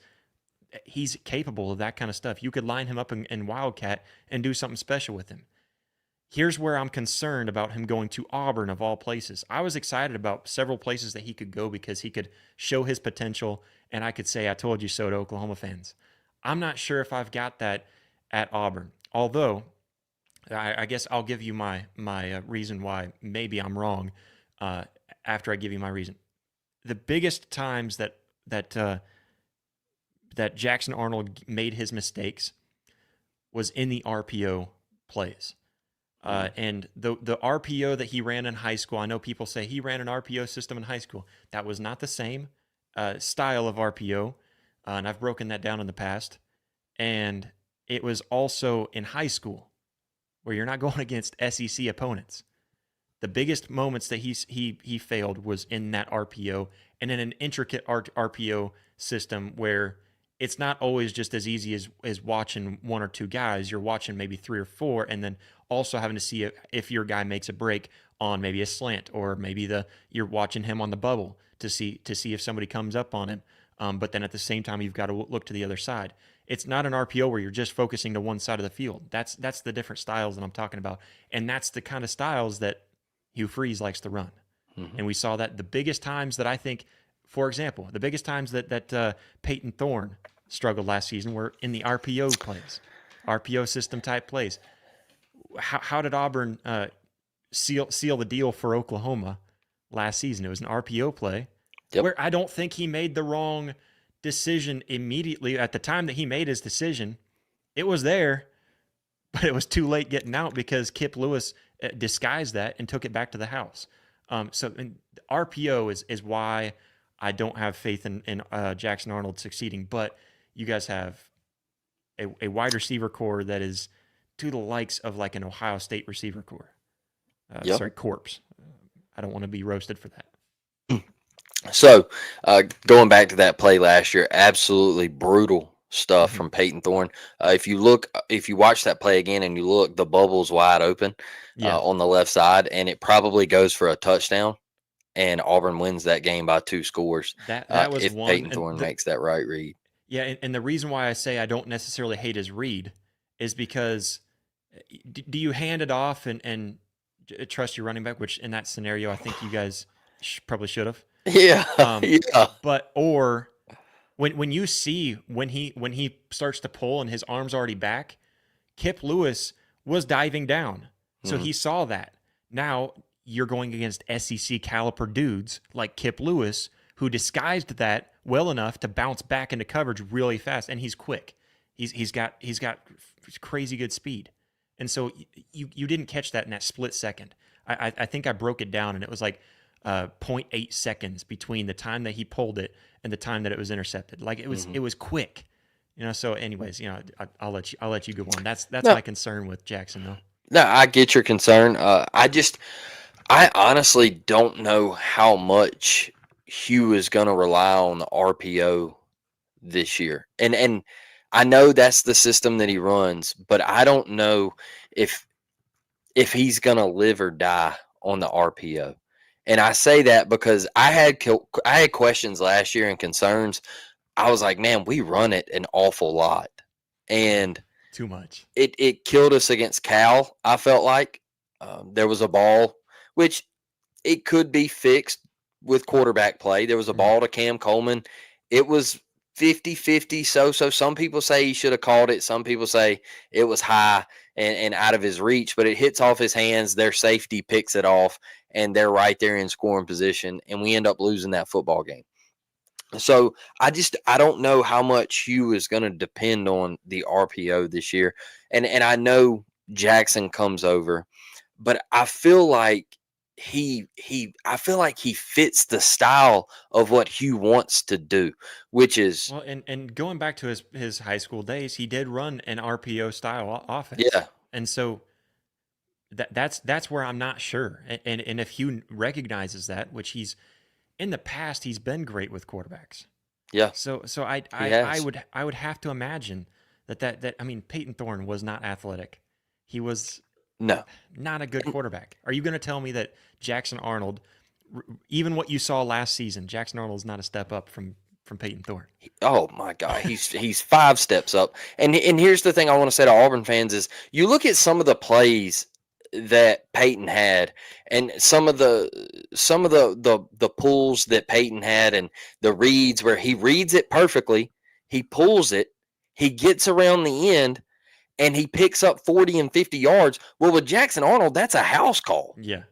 A: he's capable of that kind of stuff. You could line him up in Wildcat and do something special with him. Here's where I'm concerned about him going to Auburn of all places. I was excited about several places that he could go because he could show his potential and I could say, I told you so to Oklahoma fans. I'm not sure if I've got that at Auburn. Although, I guess I'll give you my reason why maybe I'm wrong uh, after I give you my reason. The biggest times that Jackson Arnold made his mistakes was in the RPO plays.
B: Mhm.
A: And the RPO that he ran in high school, I know people say he ran an RPO system in high school. That was not the same style of RPO, and I've broken that down in the past. And it was also in high school. where you're not going against SEC opponents. The biggest moments that he failed was in that RPO and in an intricate RPO system where it's not always just as easy as watching one or two guys. You're watching maybe three or four, and then also having to see if your guy makes a break on maybe a slant, or maybe you're watching him on the bubble to see if somebody comes up on him. But then at the same time, you've got to look to the other side. It's not an RPO where you're just focusing to one side of the field. That's the different styles that I'm talking about, and that's the kind of styles that Hugh Freeze likes to run.
B: Mm-hmm.
A: And we saw that the biggest times that I think, for example, the biggest times that Peyton Thorne struggled last season were in the RPO plays, RPO system type plays. How did Auburn seal the deal for Oklahoma last season? It was an RPO play where I don't think he made the wrong decision immediately. At the time that he made his decision, it was there, but it was too late getting out because Kip Lewis disguised that and took it back to the house. So RPO is why I don't have faith in Jackson Arnold succeeding. But you guys have a wide receiver core that is to the likes of like an Ohio State receiver core. Sorry, corpse. I don't want to be roasted for that.
B: So, going back to that play last year, absolutely brutal stuff from Peyton Thorne. If you watch that play again and you look, the bubble's wide open on the left side, and it probably goes for a touchdown, and Auburn wins that game by 2 scores.
A: That was
B: if
A: one.
B: Peyton Thorne makes that right read.
A: Yeah, and the reason why I say I don't necessarily hate his read is because do you hand it off and trust your running back, which in that scenario I think you guys probably should have.
B: Yeah, yeah.
A: But or when you see when he starts to pull and his arm's already back, Kip Lewis was diving down, so he saw that. Now you're going against SEC caliber dudes like Kip Lewis, who disguised that well enough to bounce back into coverage really fast, and he's quick. He's got crazy good speed, and so you didn't catch that in that split second. I think I broke it down, and it was like 0.8 seconds between the time that he pulled it and the time that it was intercepted. Like it was quick, So, anyways, I'll let you go on. That's my concern with Jackson, though.
B: No, I get your concern. I honestly don't know how much Hugh is going to rely on the RPO this year, and I know that's the system that he runs, but I don't know if he's going to live or die on the RPO. And I say that because I had questions last year and concerns. I was like, man, we run it an awful lot, and
A: too much.
B: It killed us against Cal. I felt like there was a ball, which it could be fixed with quarterback play. There was a ball to Cam Coleman. It was 50-50. So some people say he should have called it. Some people say it was high and out of his reach, but it hits off his hands. Their safety picks it off, and they're right there in scoring position, and we end up losing that football game. So I don't know how much Hugh is going to depend on the RPO this year. And I know Jackson comes over, but I feel like he fits the style of what Hugh wants to do, which is
A: and going back to his high school days, he did run an RPO style offense.
B: Yeah.
A: And so that's where I'm not sure. And if Hugh recognizes that, which he's in the past, he's been great with quarterbacks.
B: Yeah.
A: So I would have to imagine that I mean, Peyton Thorne was not athletic. He was not a good quarterback. Are you going to tell me that Jackson Arnold, even what you saw last season, Jackson Arnold is not a step up from Peyton Thorne?
B: Oh my God, he's 5 steps up. And here's the thing I want to say to Auburn fans is you look at some of the plays that Peyton had, and some of the pulls that Peyton had, and the reads where he reads it perfectly, he pulls it, he gets around the end, and he picks up 40 and 50 yards. Well, with Jackson Arnold, that's a house call.
A: Yeah.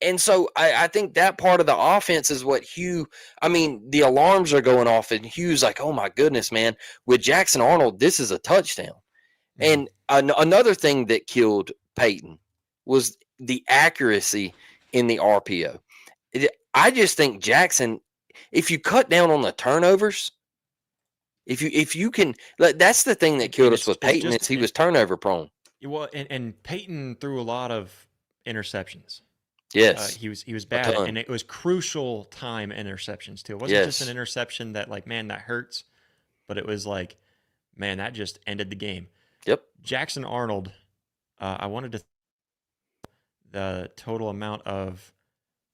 B: And so I think that part of the offense is what Hugh, I mean, the alarms are going off, and Hugh's like, oh my goodness, man, with Jackson Arnold, this is a touchdown. Mm-hmm. And another thing that killed Peyton was the accuracy in the RPO. I just think Jackson, if you cut down on the turnovers, if you can, that's the thing that killed us with Peyton is he was turnover prone.
A: Well, and Peyton threw a lot of interceptions.
B: Yes,
A: He was
B: a
A: bad at,
B: ton.
A: and it was crucial time interceptions too. It wasn't just an
B: Yes.
A: interception that like, man, that hurts, but it was like, man, that just ended the game.
B: Yep.
A: Jackson Arnold, I wanted to the total amount of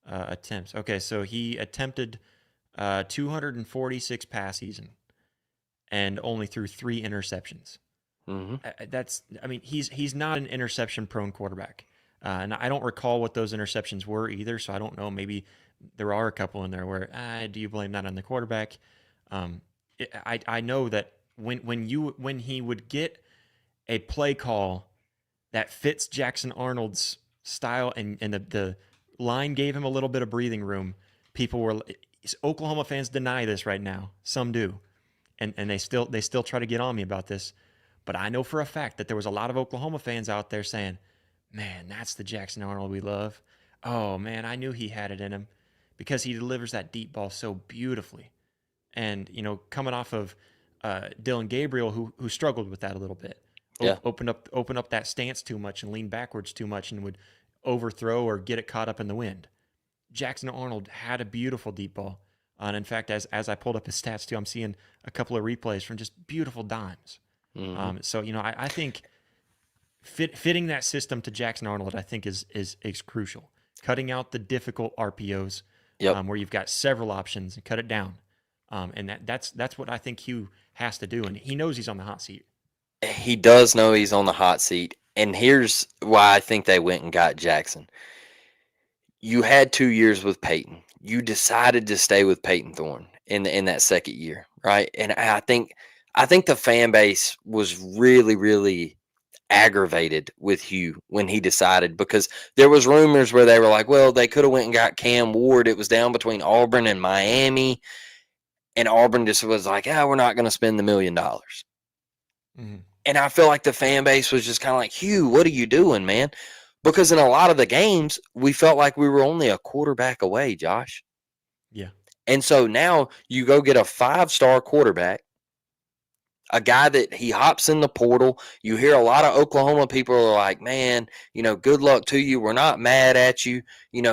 A: attempts. Okay, so he attempted 246 pass season and only threw 3 interceptions.
B: Hmm.
A: I mean, he's not an interception prone quarterback. And I don't recall what those interceptions were either, so I don't know. Maybe there are a couple in there where do you blame that on the quarterback? I know that when he would get a play call that fits Jackson Arnold's style and the line gave him a little bit of breathing room, people were Oklahoma fans deny this right now. Some do. And they still try to get on me about this. But I know for a fact that there was a lot of Oklahoma fans out there saying, "Man, that's the Jackson Arnold we love. Oh man, I knew he had it in him because he delivers that deep ball so beautifully." And coming off of Dylan Gabriel, who struggled with that a little bit,
B: Yeah.
A: open up that stance too much and lean backwards too much and would overthrow or get it caught up in the wind. Jackson Arnold had a beautiful deep ball. And in fact, as I pulled up his stats too, I'm seeing a couple of replays from just beautiful dimes.
B: Hmm.
A: So I think fitting that system to Jackson Arnold, I think is crucial. Cutting out the difficult RPOs,
B: Yep.
A: where you've got several options, and cut it down. And that's what I think Hugh has to do, and he knows he's on the hot seat.
B: He does know he's on the hot seat. And here's why I think they went and got Jackson. You had 2 years with Peyton. You decided to stay with Peyton Thorne in that second year, right? And I think the fan base was really, really aggravated with Hugh when he decided, because there was rumors where they were like, well, they could have went and got Cam Ward. It was down between Auburn and Miami, and Auburn just was like, we're not going to spend the $1 million.
A: Hmm.
B: And I feel like the fan base was just kind of like, Hugh, what are you doing, man? Because in a lot of the games, we felt like we were only a quarterback away, Josh.
A: Yeah,
B: And so now you go get a 5-star quarterback, a guy that he hops in the portal. You hear a lot of Oklahoma people are like, man, good luck to you. We're not mad at you.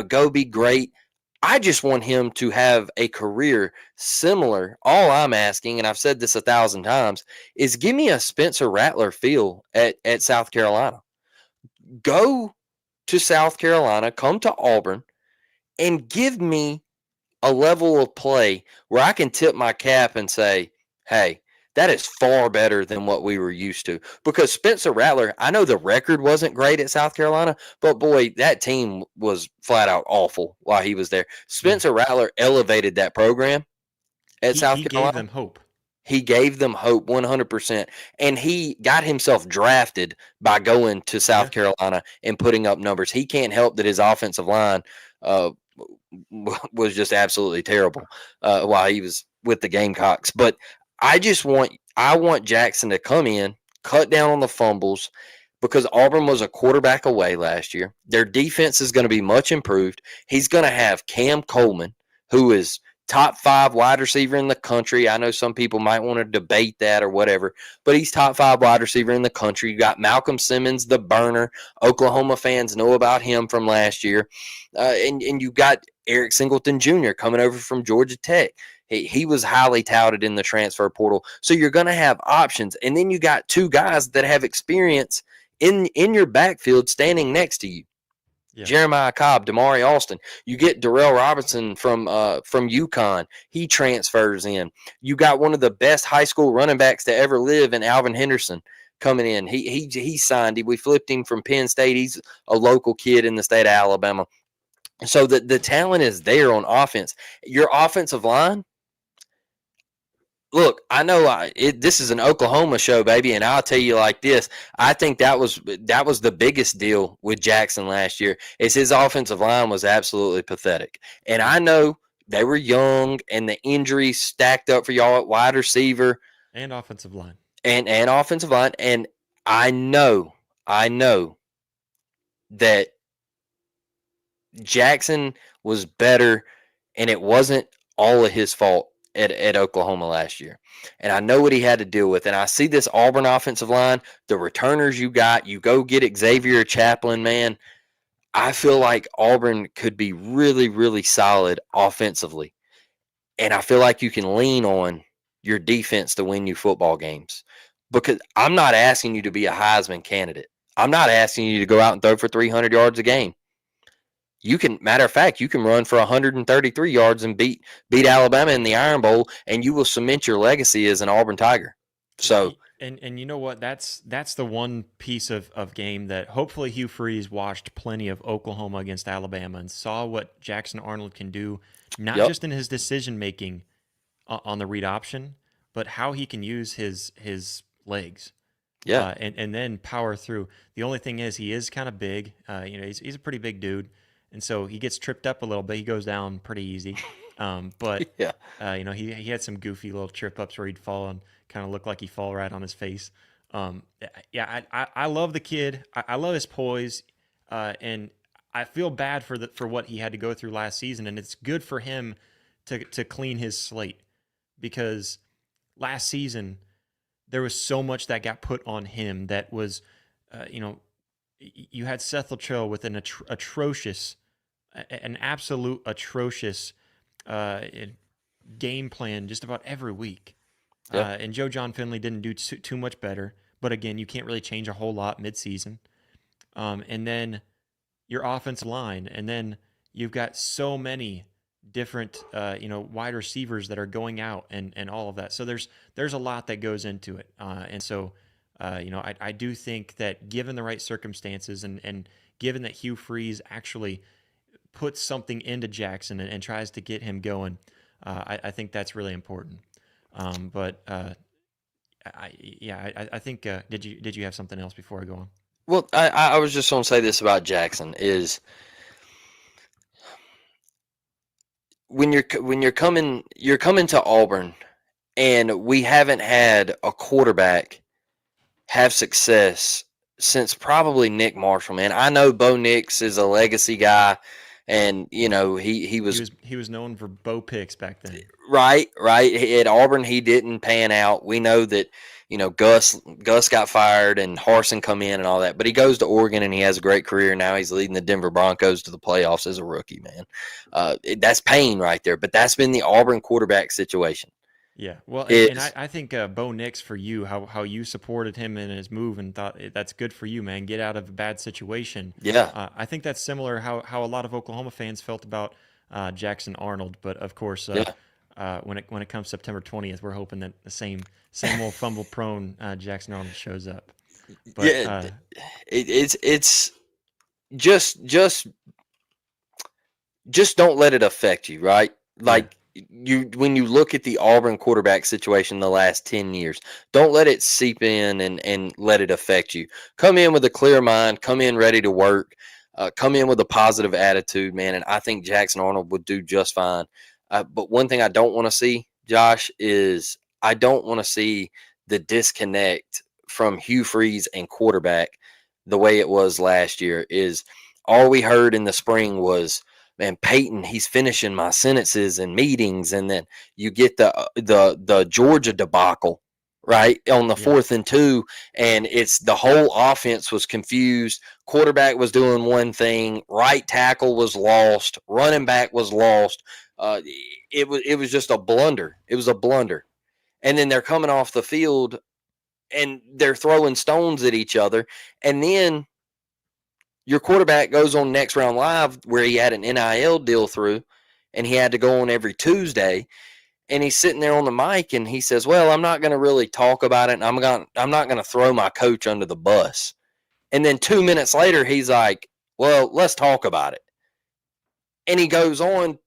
B: Go be great. I just want him to have a career similar. All I'm asking, and I've said this 1,000 times, is give me a Spencer Rattler feel at South Carolina. Go to South Carolina, come to Auburn, and give me a level of play where I can tip my cap and say, hey, that is far better than what we were used to. Because Spencer Rattler, I know the record wasn't great at South Carolina, but boy, that team was flat out awful while he was there.
A: yeah.
B: Spencer Rattler elevated that program at
A: He
B: South
A: gave
B: Carolina.
A: them hope.
B: He gave them hope 100%. And he got himself drafted by going to
A: Yeah,
B: South Carolina and putting up numbers. He can't help that his offensive line uh, was just absolutely terrible while he was with the Gamecocks. But I want Jackson to come in, cut down on the fumbles, because Auburn was a quarterback away last year. Their defense is going to be much improved. He's going to have Cam Coleman, who is top 5 wide receiver in the country. I know some people might want to debate that or whatever, but he's top 5 wide receiver in the country. You got Malcolm Simmons, the burner. Oklahoma fans know about him from last year. And you got Eric Singleton Jr. coming over from Georgia Tech. He was highly touted in the transfer portal. So you're going to have options. And then you got 2 guys that have experience in your backfield standing next to you.
A: yeah.
B: Jeremiah Cobb, Damari Alston. You get Darrell Robinson from UConn. He transfers in. You got one of the best high school running backs to ever live in Alvin Henderson coming in. He signed. We flipped him from Penn State. He's a local kid in the state of Alabama. So the talent is there on offense. Your offensive line, look, I know this is an Oklahoma show, baby, and I'll tell you like this. I think that was the biggest deal with Jackson last year. Is his offensive line was absolutely pathetic, and I know they were young, and the injuries stacked up for y'all at wide receiver
A: And offensive line.
B: and offensive line, and I know that Jackson was better, and it wasn't all of his fault. at Oklahoma last year. And I know what he had to deal with. And I see this Auburn offensive line, the returners you got, you go get Xavier Chaplin, man. I feel like Auburn could be really, really solid offensively. And I feel like you can lean on your defense to win you football games. Because I'm not asking you to be a Heisman candidate. I'm not asking you to go out and throw for 300 yards a game. You can, matter of fact, you can run for 133 yards and beat Alabama in the Iron Bowl, and you will cement your legacy as an Auburn Tiger. So,
A: and you know what? That's the one piece of game that hopefully Hugh Freeze watched plenty of Oklahoma against Alabama and saw what Jackson Arnold can do, not
B: yep,
A: just in his decision making on the read option, but how he can use his legs.
B: yeah,
A: And then power through. The only thing is he is kind of big. He's a pretty big dude, and so he gets tripped up a little bit. He goes down pretty easy. But
B: yeah,
A: he had some goofy little trip ups where he'd fall and kind of look like he'd fall right on his face. Yeah, I love the kid. I love his poise, and I feel bad for what he had to go through last season, and it's good for him to clean his slate because last season there was so much that got put on him that was, you had Seth Luttrell with an absolute atrocious uh, game plan just about every week.
B: yeah,
A: And Joe John Finley didn't do too much better. But again, you can't really change a whole lot midseason. And then your offensive line, and then you've got so many different, wide receivers that are going out and all of that. So there's a lot that goes into it. And so, I do think that given the right circumstances and given that Hugh Freeze actually puts something into Jackson and tries to get him going, I think that's really important. But I think did you have something else before I go on?
B: Well, I was just going to say this about Jackson is when you're coming to Auburn, and we haven't had a quarterback have success since probably Nick Marshall. Man, I know Bo Nix is a legacy guy, and he was
A: He was known for Bo picks back then.
B: right. At Auburn, he didn't pan out. We know that Gus got fired and Harsin come in and all that, but he goes to Oregon and he has a great career. Now he's leading the Denver Broncos to the playoffs as a rookie. Man, that's pain right there. But that's been the Auburn quarterback situation.
A: Yeah, well, and
B: Is
A: I think Bo Nix for you, how you supported him in his move and thought that's good for you, man. Get out of a bad situation.
B: yeah,
A: I think that's similar how a lot of Oklahoma fans felt about Jackson Arnold. But of course,
B: yeah,
A: when it comes September 20th, we're hoping that the same old fumble prone Jackson Arnold shows up. But
B: yeah. It's just don't let it affect you, right?
A: yeah,
B: Like when you look at the Auburn quarterback situation the last 10 years, don't let it seep in and let it affect you. Come in with a clear mind, come in ready to work, come in with a positive attitude, man. And I think Jackson Arnold would do just fine. But one thing I don't want to see, Josh, is I don't want to see the disconnect from Hugh Freeze and quarterback the way it was last year. Is all we heard in the spring was, man, Peyton, he's finishing my sentences and meetings, and then you get the Georgia debacle, right, on the
A: yeah,
B: 4th and 2, and it's the whole offense was confused. Quarterback was doing one thing, right tackle was lost, running back was lost. Uh, it was just a blunder. It was a blunder, and then they're coming off the field and they're throwing stones at each other, and then your quarterback goes on Next Round Live where he had an NIL deal through and he had to go on every Tuesday, and he's sitting there on the mic and he says, "Well, I'm not going to really talk about it, and I'm not going to throw my coach under the bus." And then 2 minutes later he's like, "Well, let's talk about it." And he goes on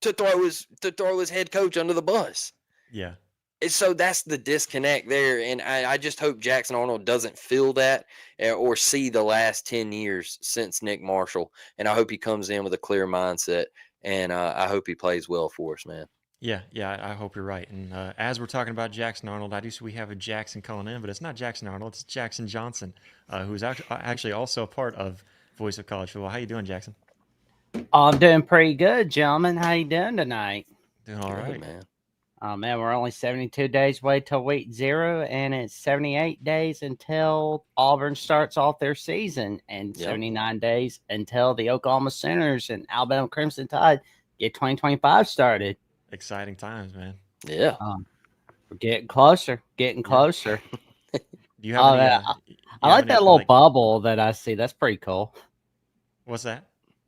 B: to throw his head coach under the bus.
A: yeah.
B: And so that's the disconnect there, and I just hope Jackson Arnold doesn't feel that or see the last 10 years since Nick Marshall, and I hope he comes in with a clear mindset, and I hope he plays well for us, man.
A: Yeah. I hope you're right. And as we're talking about Jackson Arnold, I do see we have a Jackson calling in, but it's not Jackson Arnold. It's Jackson Johnson, who's actually also a part of Voice of College Football. How you doing, Jackson?
C: I'm doing pretty good, gentlemen. How you doing tonight?
A: Doing all
B: Good,
A: right.
B: man.
C: Oh man, we're only 72 days away till week 0, and it's 78 days until Auburn starts off their season, and 79 days until the Oklahoma Sooners and Alabama Crimson Tide get 2025 started.
A: Exciting times, man.
B: Yeah.
C: We're getting closer, getting closer.
A: Do you have any?
C: I like that little bubble that I see. That's pretty cool.
A: What's that?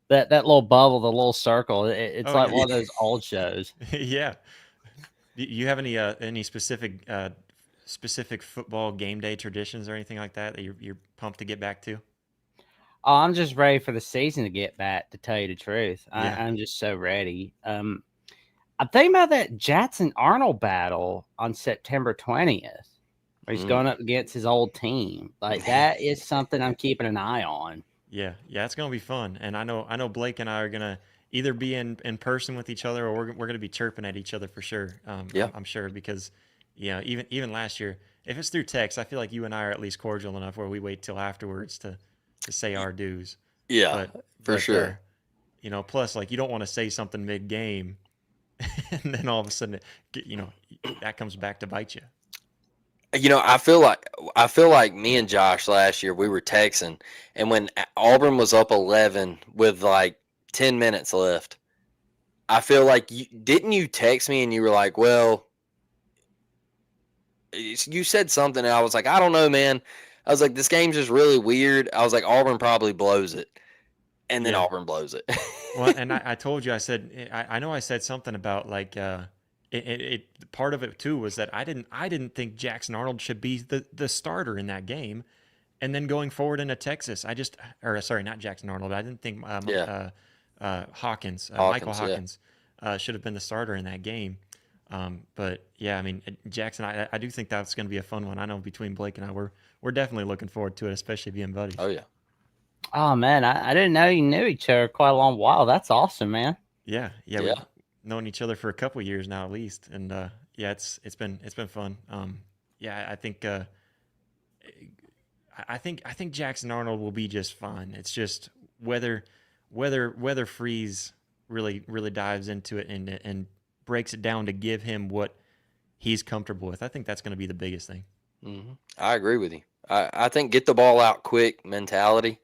C: That little bubble, the little circle. It's like one of those old shows.
A: Yeah. Do you have any specific football game day traditions or anything like that you're pumped to get back to?
C: Oh, I'm just ready for the season to get back, to tell you the truth.
A: Yeah.
C: I'm just so ready. I'm thinking about that Jackson Arnold battle on September 20th, where he's going up against his old team. Like, that is something I'm keeping an eye on.
A: Yeah, it's gonna be fun, and I know Blake and I are gonna either be in person with each other, or we're gonna be chirping at each other for sure. I'm sure, because even last year, if it's through text, I feel like you and I are at least cordial enough where we wait till afterwards to say our dues.
B: Yeah, for sure.
A: Plus, like, you don't want to say something mid game, and then all of a sudden, that comes back to bite you.
B: I feel like me and Josh last year, we were texting, and when Auburn was up 11 with like 10 minutes left, I feel like didn't you text me and you were like, well, you said something, and I was like, I don't know, man. I was like, this game's just really weird. I was like, Auburn probably blows it, and then Auburn blows it.
A: Well, and I told you, I said, I know I said something about like it part of it too was that I didn't think Jackson Arnold should be the starter in that game, and then going forward into Texas, not Jackson Arnold, I didn't think Hawkins, Michael Hawkins should have been the starter in that game. But yeah, I mean, Jackson, I do think that's going to be a fun one. I know between Blake and I, we're definitely looking forward to it, especially being buddies.
B: Oh yeah.
C: Oh man, I didn't know you knew each other quite a long while. That's awesome, man.
A: Yeah. We've known each other for a couple of years now at least, and it's been fun. I think Jackson Arnold will be just fine. It's just whether Freeze really dives into it and breaks it down to give him what he's comfortable with. I think that's going to be the biggest thing.
B: Mm-hmm. I agree with you. I think get the ball out quick mentality.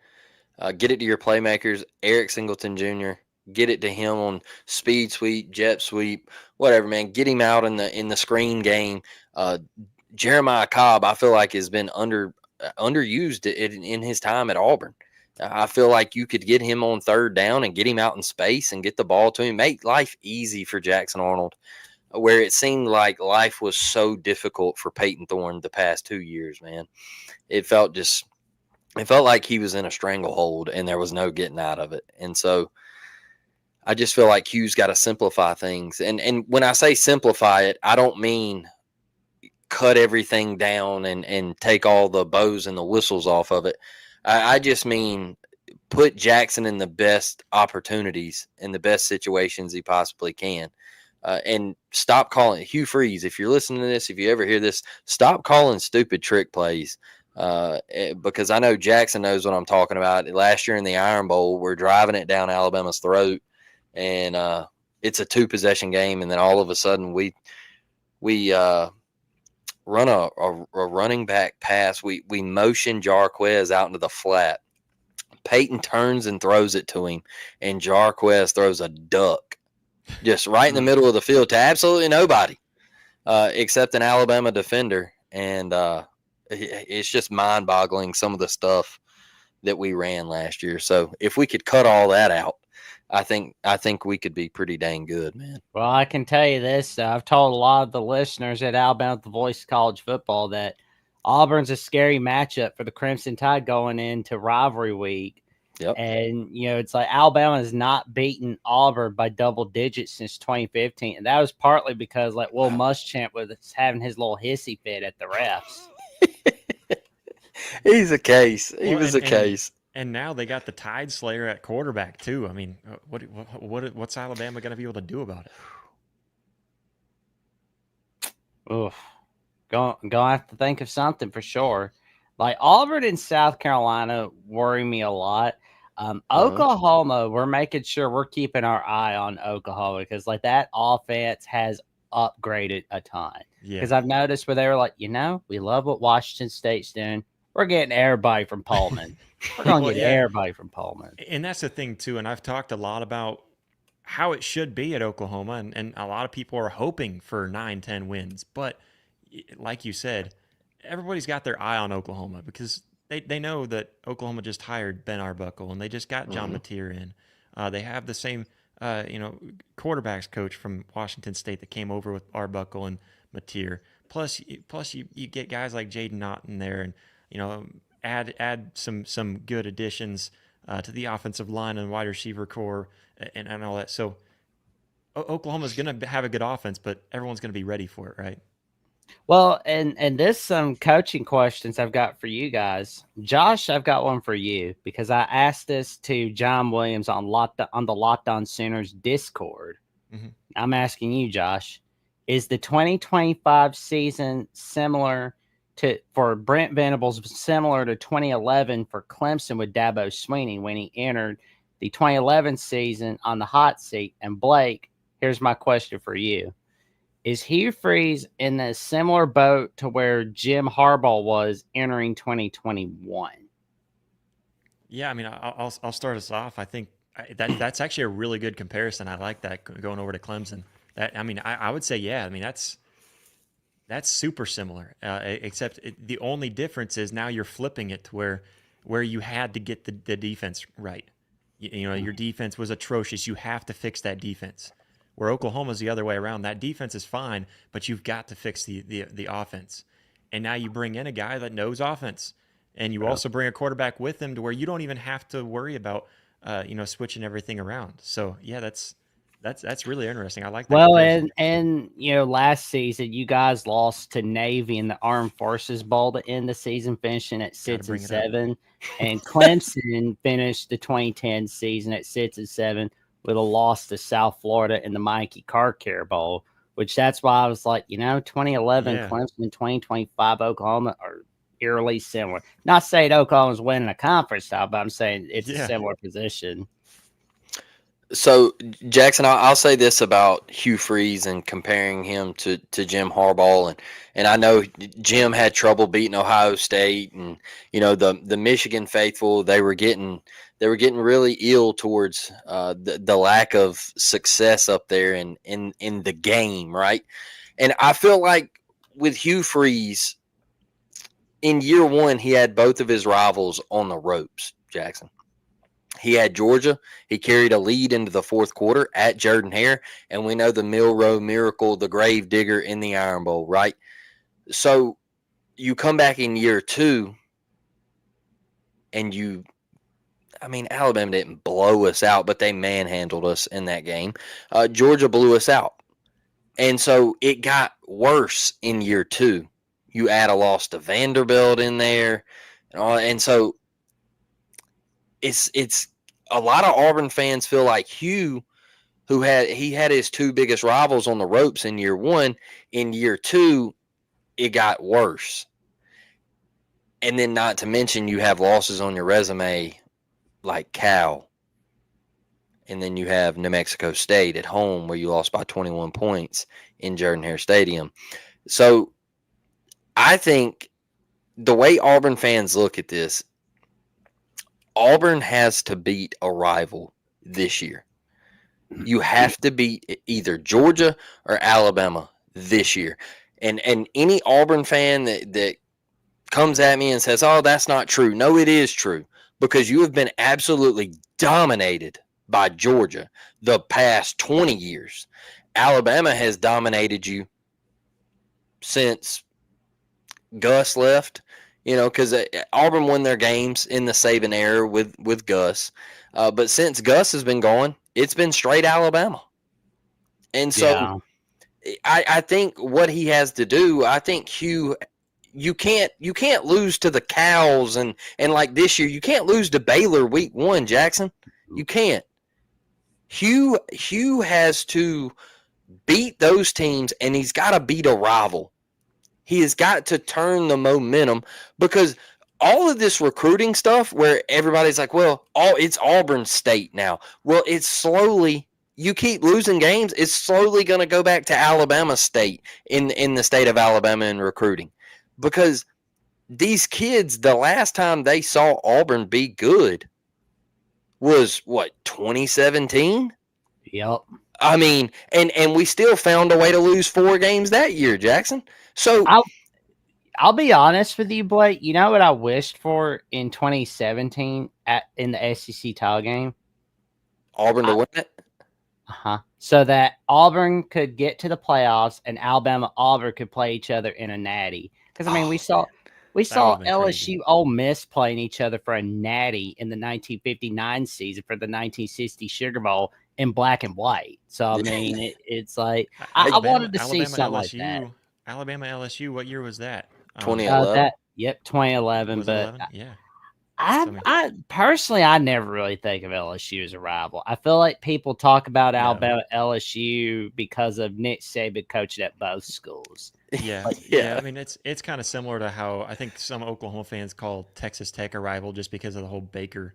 B: Get it to your playmakers, Eric Singleton Jr. Get it to him on speed sweep, jet sweep, whatever, man. Get him out in the screen game. Jeremiah Cobb, I feel like, has been underused in his time at Auburn. I feel like you could get him on third down and get him out in space and get the ball to him. Make life easy for Jackson Arnold, where it seemed like life was so difficult for Peyton Thorne the past 2 years, man. It felt like he was in a stranglehold and there was no getting out of it. And so I just feel like Hugh's got to simplify things. And when I say simplify it, I don't mean cut everything down and take all the bows and the whistles off of it. I just mean put Jackson in the best opportunities, in the best situations he possibly can. And stop calling Hugh Freeze. If you're listening to this, if you ever hear this, stop calling stupid trick plays. Because I know Jackson knows what I'm talking about. Last year in the Iron Bowl, we're driving it down Alabama's throat, and it's a 2-possession game, and then all of a sudden we run a running back pass. We motion Jarquez out into the flat. Peyton turns and throws it to him, and Jarquez throws a duck just right in the middle of the field to absolutely nobody except an Alabama defender. And it's just mind-boggling, some of the stuff that we ran last year. So if we could cut all that out, I think we could be pretty dang good, man.
C: Well, I can tell you this. I've told a lot of the listeners at Alabama, the Voice of College Football, that Auburn's a scary matchup for the Crimson Tide going into rivalry week.
B: Yep.
C: And, it's like Alabama has not beaten Auburn by double digits since 2015. And that was partly because, like, Will Muschamp was having his little hissy fit at the refs.
B: He's a case. He was a case.
A: And now they got the Tide Slayer at quarterback too. I mean, what's Alabama going to be able to do about it?
C: Oof. Gonna have to think of something for sure. Like Auburn and South Carolina worry me a lot. Oklahoma, we're making sure we're keeping our eye on Oklahoma because like that offense has upgraded a ton.
A: Yeah.
C: Because I've noticed where they were like, we love what Washington State's doing. We're getting everybody from Pullman. We're going to
A: Well,
C: get
A: yeah.
C: everybody from Pullman.
A: And that's the thing, too. And I've talked a lot about how it should be at Oklahoma. And a lot of people are hoping for 9-10 wins. But like you said, everybody's got their eye on Oklahoma because they know that Oklahoma just hired Ben Arbuckle and they just got John Mateer in. They have the same, quarterbacks coach from Washington State that came over with Arbuckle and Mateer. Plus you get guys like Jaden Knott in there, and add some good additions to the offensive line and wide receiver core and all that. So Oklahoma's going to have a good offense, but everyone's going to be ready for it, right?
C: Well, and this some coaching questions I've got for you guys. Josh, I've got one for you because I asked this to John Williams on the Locked On Sooners Discord.
A: Mm-hmm.
C: I'm asking you, Josh, is the 2025 season for Brent Venables similar to 2011 for Clemson with Dabo Swinney when he entered the 2011 season on the hot seat? And Blake, here's my question for you. Is Hugh Freeze in a similar boat to where Jim Harbaugh was entering 2021?
A: Yeah, I mean, I'll start us off. I think that's actually a really good comparison. I like that going over to Clemson. I would say, yeah. I mean, that's super similar. Except the only difference is now you're flipping it to where you had to get the defense right. Your defense was atrocious. You have to fix that defense. Where Oklahoma's the other way around. That defense is fine, but you've got to fix the offense. And now you bring in a guy that knows offense, and you also bring a quarterback with him to where you don't even have to worry about switching everything around. So yeah, that's really interesting. I like that.
C: Well, and last season you guys lost to Navy in the Armed Forces Bowl to end the season, finishing at 6-7, and Clemson finished the 2010 season at 6-7. With a loss to South Florida in the Mikey Car Care Bowl, which that's why I was like, 2011 Clemson, 2025 Oklahoma are eerily similar. Not saying Oklahoma's winning a conference style, but I'm saying it's a similar position.
B: So, Jackson, I'll say this about Hugh Freeze and comparing him to Jim Harbaugh, and I know Jim had trouble beating Ohio State, and the Michigan faithful they were getting really ill towards the lack of success up there in the game, right? And I feel like with Hugh Freeze, in year one, he had both of his rivals on the ropes, Jackson. He had Georgia. He carried a lead into the fourth quarter at Jordan-Hare, and we know the Milroe Miracle, the grave digger in the Iron Bowl, right? So you come back in year two, and Alabama didn't blow us out, but they manhandled us in that game. Georgia blew us out. And so it got worse in year two. You add a loss to Vanderbilt in there. And so it's a lot of Auburn fans feel like Hugh, he had his two biggest rivals on the ropes in year one. In year two, it got worse. And then not to mention you have losses on your resume like Cal. And then you have New Mexico State at home where you lost by 21 points in Jordan-Hare Stadium. So I think the way Auburn fans look at this, Auburn has to beat a rival this year. You have to beat either Georgia or Alabama this year. And any Auburn fan that comes at me and says, oh, that's not true. No, it is true. Because you have been absolutely dominated by Georgia the past 20 years. Alabama has dominated you since Gus left, because Auburn won their games in the Saban era with Gus. But since Gus has been gone, it's been straight Alabama. And so I think what he has to do, I think Hugh, you can't lose to the Cows and like this year, you can't lose to Baylor week one, Jackson. You can't. Hugh has to beat those teams, and he's got to beat a rival. He has got to turn the momentum, because all of this recruiting stuff where everybody's like, well, it's Auburn State now. Well, it's slowly you keep losing games, it's slowly going to go back to Alabama State in the state of Alabama in recruiting, because these kids, the last time they saw Auburn be good was what, 2017?
C: Yep.
B: I mean, and we still found a way to lose 4 games that year, Jackson. So
C: I'll be honest with you, Blake. You know what I wished for in 2017 in the SEC title game?
B: Auburn to win it.
C: So that Auburn could get to the playoffs and Alabama Auburn could play each other in a natty. Because I mean, we saw
A: been
C: LSU
A: crazy.
C: Ole Miss playing each other for a natty in the 1959 season for the 1960 Sugar Bowl in black and white. So I mean, it's like I wanted to see something like that.
A: Alabama LSU. What year was that?
B: 2011.
C: 2011.
A: Was it
C: But
A: 11? Yeah.
C: I personally, I never really think of LSU as a rival. I feel like people talk about Alabama LSU because of Nick Saban coaching at both schools.
A: Yeah, yeah. I mean, it's kind of similar to how I think some Oklahoma fans call Texas Tech a rival just because of the whole Baker,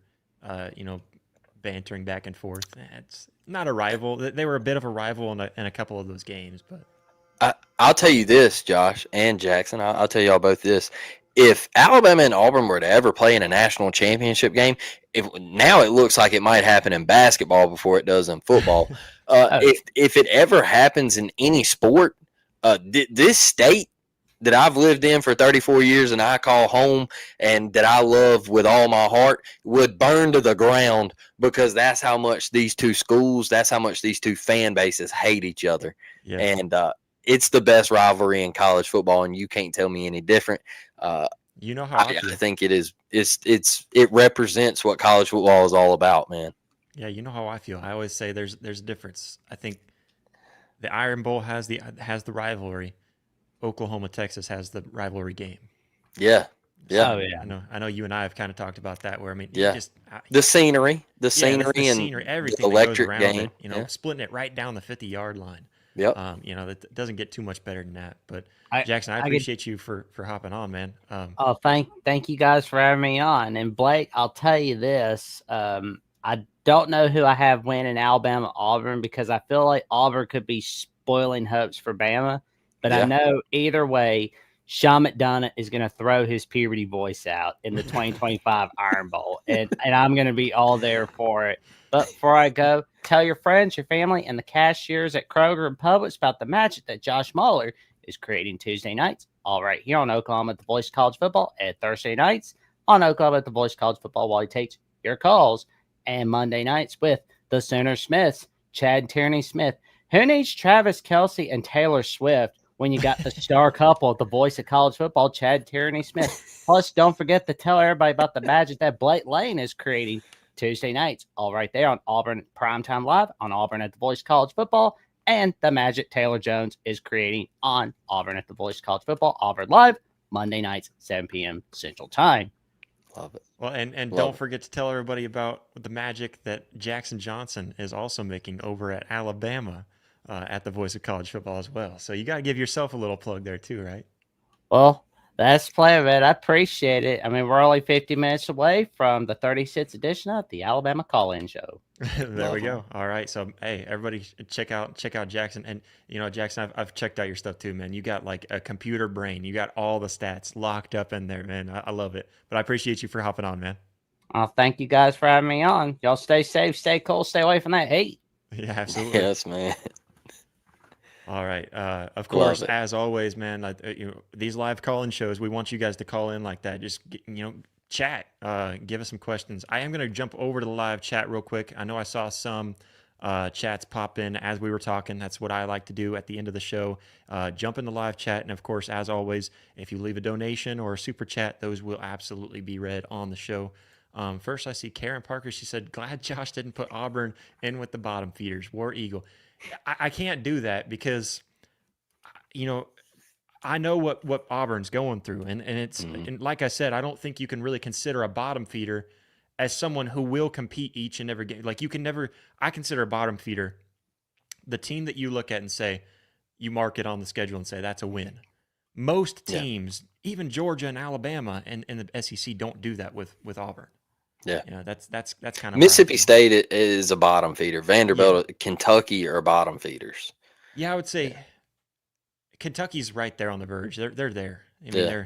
A: bantering back and forth. It's not a rival. They were a bit of a rival in a couple of those games, but
B: I'll tell you this, Josh and Jackson. I'll tell y'all both this. If Alabama and Auburn were to ever play in a national championship game, now it looks like it might happen in basketball before it does in football. If it ever happens in any sport, this state that I've lived in for 34 years and I call home and that I love with all my heart would burn to the ground, because that's how much these two schools, that's how much these two fan bases hate each other.
A: yeah.
B: And it's the best rivalry in college football, and you can't tell me any different.
A: You know how I
B: I
A: feel.
B: think it is. It represents what college football is all about, man.
A: Yeah, you know how I feel. I always say there's a difference. I think the Iron Bowl has the rivalry. Oklahoma Texas has the rivalry game.
B: Yeah, yeah.
C: Oh yeah.
A: I know you and I have kind of talked about that. Where I mean,
B: Yeah.
A: just
B: The scenery,
A: the
B: and
A: scenery, everything
B: the electric
A: that goes around
B: game.
A: it. Splitting it right down the 50-yard line.
B: Yep.
A: That doesn't get too much better than that. But Jackson, I
C: I
A: appreciate you for hopping on, man.
C: Oh, thank you guys for having me on. And Blake, I'll tell you this. I don't know who I have winning Alabama Auburn, because I feel like Auburn could be spoiling hopes for Bama. But I know either way, Sean McDonough is going to throw his puberty voice out in the 2025 Iron Bowl, and I'm going to be all there for it. But before I go, tell your friends, your family, and the cashiers at Kroger and Publix about the magic that Josh Mahler is creating Tuesday nights, all right here on Oklahoma at the Voice of College Football, and Thursday nights on Oklahoma at the Voice of College Football while he takes your calls, and Monday nights with the Sooner Smiths, Chad Tierney Smith. Who needs Travis Kelce and Taylor Swift when you got the star couple at the Voice of College Football, Chad Tierney Smith? Plus, don't forget to tell everybody about the magic that Blake Lane is creating Tuesday nights, all right there on Auburn Primetime Live, on Auburn at the Voice of College Football, and the magic Taylor Jones is creating on Auburn at the Voice of College Football, Auburn Live, Monday nights, 7 p.m. Central Time.
B: Love it.
A: Well, and don't forget to tell everybody about the magic that Jackson Johnson is also making over at Alabama at the Voice of College Football as well. So you got to give yourself a little plug there too, right?
C: Well, that's play of it. I appreciate it. I mean, we're only 50 minutes away from the 36th edition of the Alabama Call-In Show.
A: There we go. All right. So, hey, everybody check out Jackson. And, Jackson, I've checked out your stuff too, man. You got like a computer brain. You got all the stats locked up in there, man. I love it. But I appreciate you for hopping on, man.
C: Thank you guys for having me on. Y'all stay safe, stay cool, stay away from that hate.
A: Yeah, absolutely.
B: Yes, man.
A: All right. Of course, as always, man, these live call-in shows, we want you guys to call in like that. Just, chat. Give us some questions. I am going to jump over to the live chat real quick. I know I saw some chats pop in as we were talking. That's what I like to do at the end of the show. Jump in the live chat. And, of course, as always, if you leave a donation or a super chat, those will absolutely be read on the show. First, I see Karen Parker. She said, glad Josh didn't put Auburn in with the bottom feeders. War Eagle. I can't do that because, I know what Auburn's going through. And it's and like I said, I don't think you can really consider a bottom feeder as someone who will compete each and every game. Like I consider a bottom feeder the team that you look at and say, you mark it on the schedule and say, that's a win. Most teams, even Georgia and Alabama and the SEC, don't do that with Auburn.
B: Yeah.
A: That's kind of where I
B: Mississippi
A: feel.
B: State is a bottom feeder.
A: Yeah,
B: Vanderbilt, Kentucky are bottom feeders.
A: yeah, I would
B: Yeah.
A: say Kentucky's right there on the verge. They're there. I mean,
B: Yeah.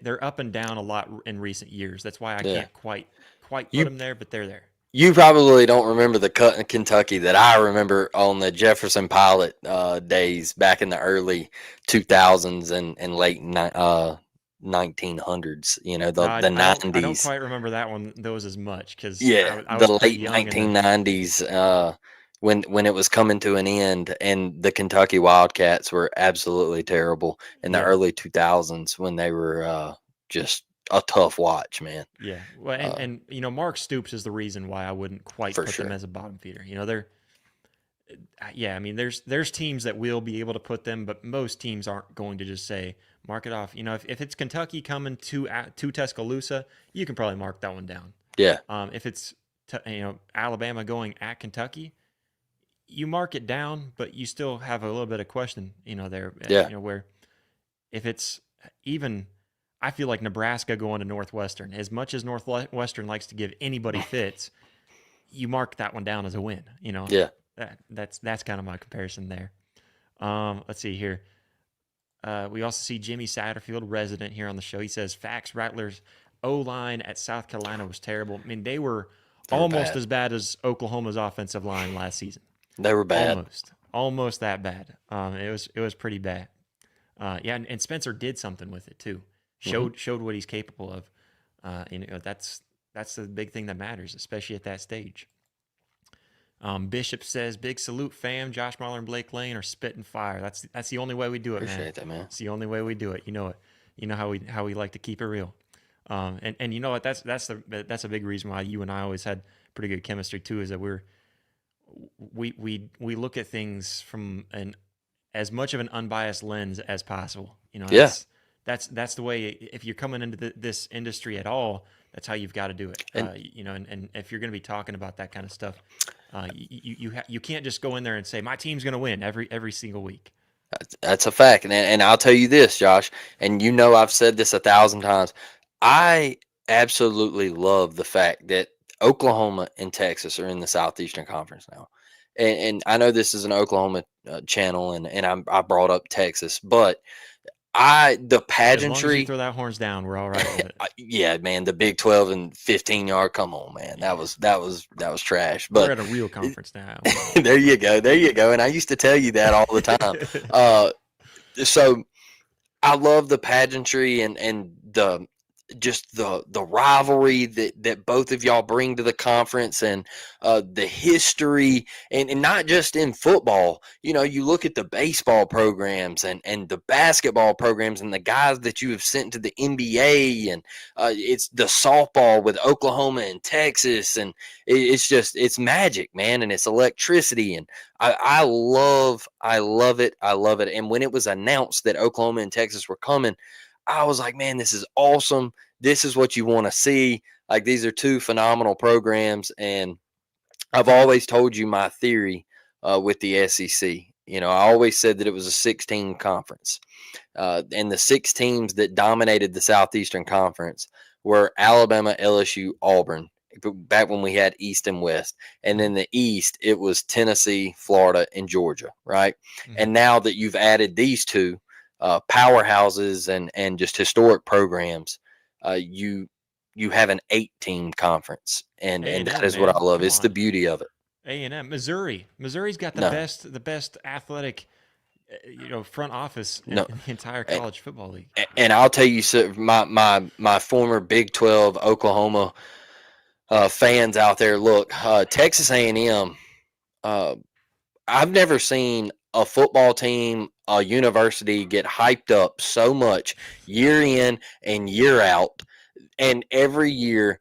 A: they're up and down a lot in recent years. That's why I
B: Yeah.
A: can't quite put
B: You
A: them there, but they're there.
B: you probably don't remember the cut in Kentucky that I remember on the Jefferson Pilot days back in the early 2000s and late 1900s. You know,
A: No,
B: the
A: I don't
B: 90s.
A: quite remember those as much because
B: Yeah,
A: I was
B: the
A: pretty
B: late
A: young in the
B: 1990s, when it was coming to an end, and the Kentucky Wildcats were absolutely terrible in the
A: yeah.
B: early 2000s when they were just a tough watch, man.
A: Yeah. Well,
B: Uh,
A: and Mark Stoops is the reason why I wouldn't quite
B: for
A: put them
B: sure.
A: as a bottom feeder. They're yeah, I mean there's teams that will be able to put them, but most teams aren't going to just say mark it off. If it's Kentucky coming to Tuscaloosa, you can probably mark that one down.
B: Yeah,
A: If it's Alabama going at Kentucky, you mark it down, but you still have a little bit of question, there,
B: yeah.
A: where if it's even, I feel like Nebraska going to Northwestern, as much as Northwestern likes to give anybody fits, you mark that one down as a win.
B: Yeah.
A: That's kind of my comparison there. Let's see here. We also see Jimmy Satterfield, resident here on the show. He says, facts, Rattlers O-line at South Carolina was terrible. I mean, they were
B: They were
A: almost
B: bad.
A: as bad as Oklahoma's offensive line last season.
B: They were bad.
A: Almost that bad. It was pretty bad. Yeah, and Spencer did something with it too. Showed what he's capable of. That's the big thing that matters, especially at that stage. Bishop says, "Big salute, fam. Josh Mahler and Blake Lane are spitting fire. That's the only way we do it, man.
B: Appreciate that, man.
A: It's the only way we do it. You know it. You know how we like to keep it real. And you know what? That's a big reason why you and I always had pretty good chemistry too. Is that we look at things from as much of an unbiased lens as possible.
B: Yeah.
A: That's the way. If you're coming into this industry at all, that's how you've got to do it.
B: And
A: And if you're going to be talking about that kind of stuff, you can't just go in there and say my team's going to win every single week.
B: that's a fact. And I'll tell you this, Josh, and I've said this 1,000 times. I absolutely love the fact that Oklahoma and Texas are in the Southeastern Conference now. And I know this is an Oklahoma channel, and I brought up Texas, but the
A: As long as you
B: pageantry,
A: throw that horns down, we're all right with it.
B: yeah, man, the Big 12 and 15-yard, come on, man, that was trash.
A: We're
B: But
A: at a real conference now.
B: there you go. And I used to tell you that all the time. So I love the pageantry and the just the rivalry that both of y'all bring to the conference, and the history, and not just in football. You look at the baseball programs and the basketball programs and the guys that you have sent to the NBA, and it's the softball with Oklahoma and Texas, and it's magic, man, and it's electricity, and I love it. And when it was announced that Oklahoma and Texas were coming, I was like, man, this is awesome. This is what you want to see. Like, these are two phenomenal programs. And I've always told you my theory with the SEC. I always said that it was a 16 conference. And the 6 teams that dominated the Southeastern Conference were Alabama, LSU, Auburn, back when we had East and West. And then the East, it was Tennessee, Florida, and Georgia, right?
A: Mhm.
B: And now that you've added these two powerhouses and just historic programs, you have an 8-team conference, and that
A: A&M,
B: is what
A: man,
B: I love.
A: come
B: It's the
A: on.
B: beauty of it.
A: A&M, Missouri's got the
B: No,
A: best athletic, front office in
B: no,
A: the entire
B: a-
A: college football league.
B: and I'll tell you, so my former Big 12 Oklahoma fans out there, look, Texas A&M. I've never seen a football team, a university, get hyped up so much year in and year out, and every year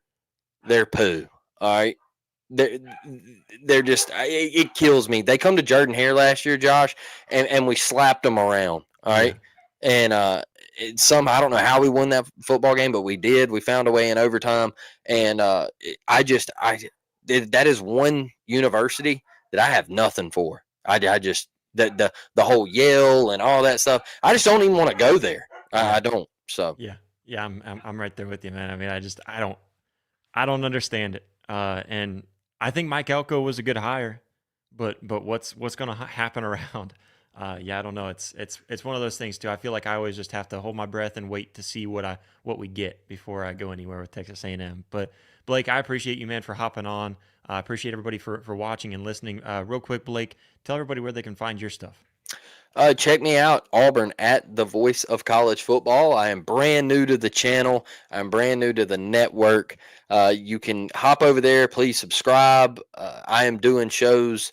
B: they're poo. All right. They're just, it kills me. They come to Jordan Hare last year, Josh, and we slapped them around. All
A: Yeah.
B: right. And I don't know how we won that football game, but we did. We found a way in overtime. And that is one university that I have nothing for. I just, the whole yell and all that stuff, I just don't even want to go there.
A: Yeah.
B: I don't. So,
A: Yeah, I'm right there with you, man. I mean, I don't. I don't understand it. And I think Mike Elko was a good hire, but what's going to happen around? Yeah, I don't know. It's one of those things too. I feel like I always just have to hold my breath and wait to see what we get before I go anywhere with Texas A&M. But Blake, I appreciate you, man, for hopping on. I appreciate everybody for watching and listening. Real quick, Blake, tell everybody where they can find your stuff.
B: Check me out, Auburn, at the Voice of College Football. I am brand new to the channel. I'm brand new to the network. You can hop over there. Please subscribe. I am doing shows.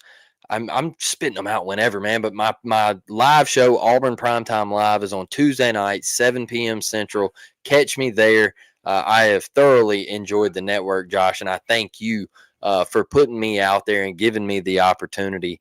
B: I'm spitting them out whenever, man. But my live show, Auburn Primetime Live, is on Tuesday night, 7 p.m. Central. Catch me there. I have thoroughly enjoyed the network, Josh, and I thank you for putting me out there and giving me the opportunity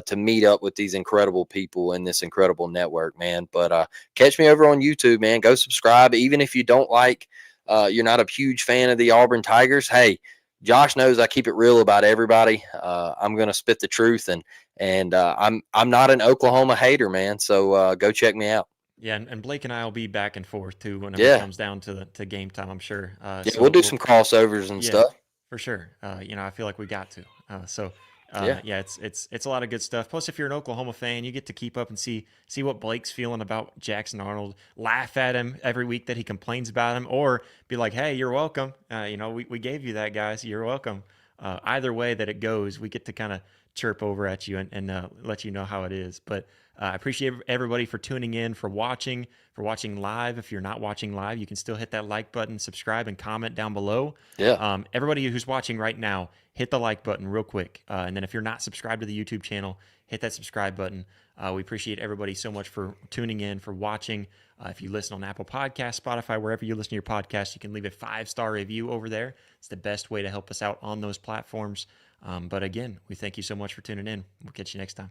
B: to meet up with these incredible people in this incredible network, man. But catch me over on YouTube, man. Go subscribe. Even if you don't like, you're not a huge fan of the Auburn Tigers. Hey, Josh knows I keep it real about everybody. I'm going to spit the truth, and I'm not an Oklahoma hater, man. So go check me out.
A: Yeah, and Blake and I will be back and forth too whenever it comes down to game time, I'm sure.
B: Yeah, we'll do some crossovers and stuff.
A: For sure. I feel like we got to.
B: Yeah,
A: it's a lot of good stuff. Plus, if you're an Oklahoma fan, you get to keep up and see what Blake's feeling about Jackson Arnold. Laugh at him every week that he complains about him, or be like, "Hey, you're welcome. We gave you that, guys. You're welcome." Either way that it goes, we get to kind of chirp over at you and let you know how it is. But I appreciate everybody for tuning in, for watching live. If you're not watching live, you can still hit that like button, subscribe, and comment down below.
B: Yeah.
A: Everybody who's watching right now, hit the like button real quick. And then if you're not subscribed to the YouTube channel, hit that subscribe button. We appreciate everybody so much for tuning in, for watching. If you listen on Apple Podcasts, Spotify, wherever you listen to your podcast, you can leave a 5-star review over there. It's the best way to help us out on those platforms. But again, we thank you so much for tuning in. We'll catch you next time.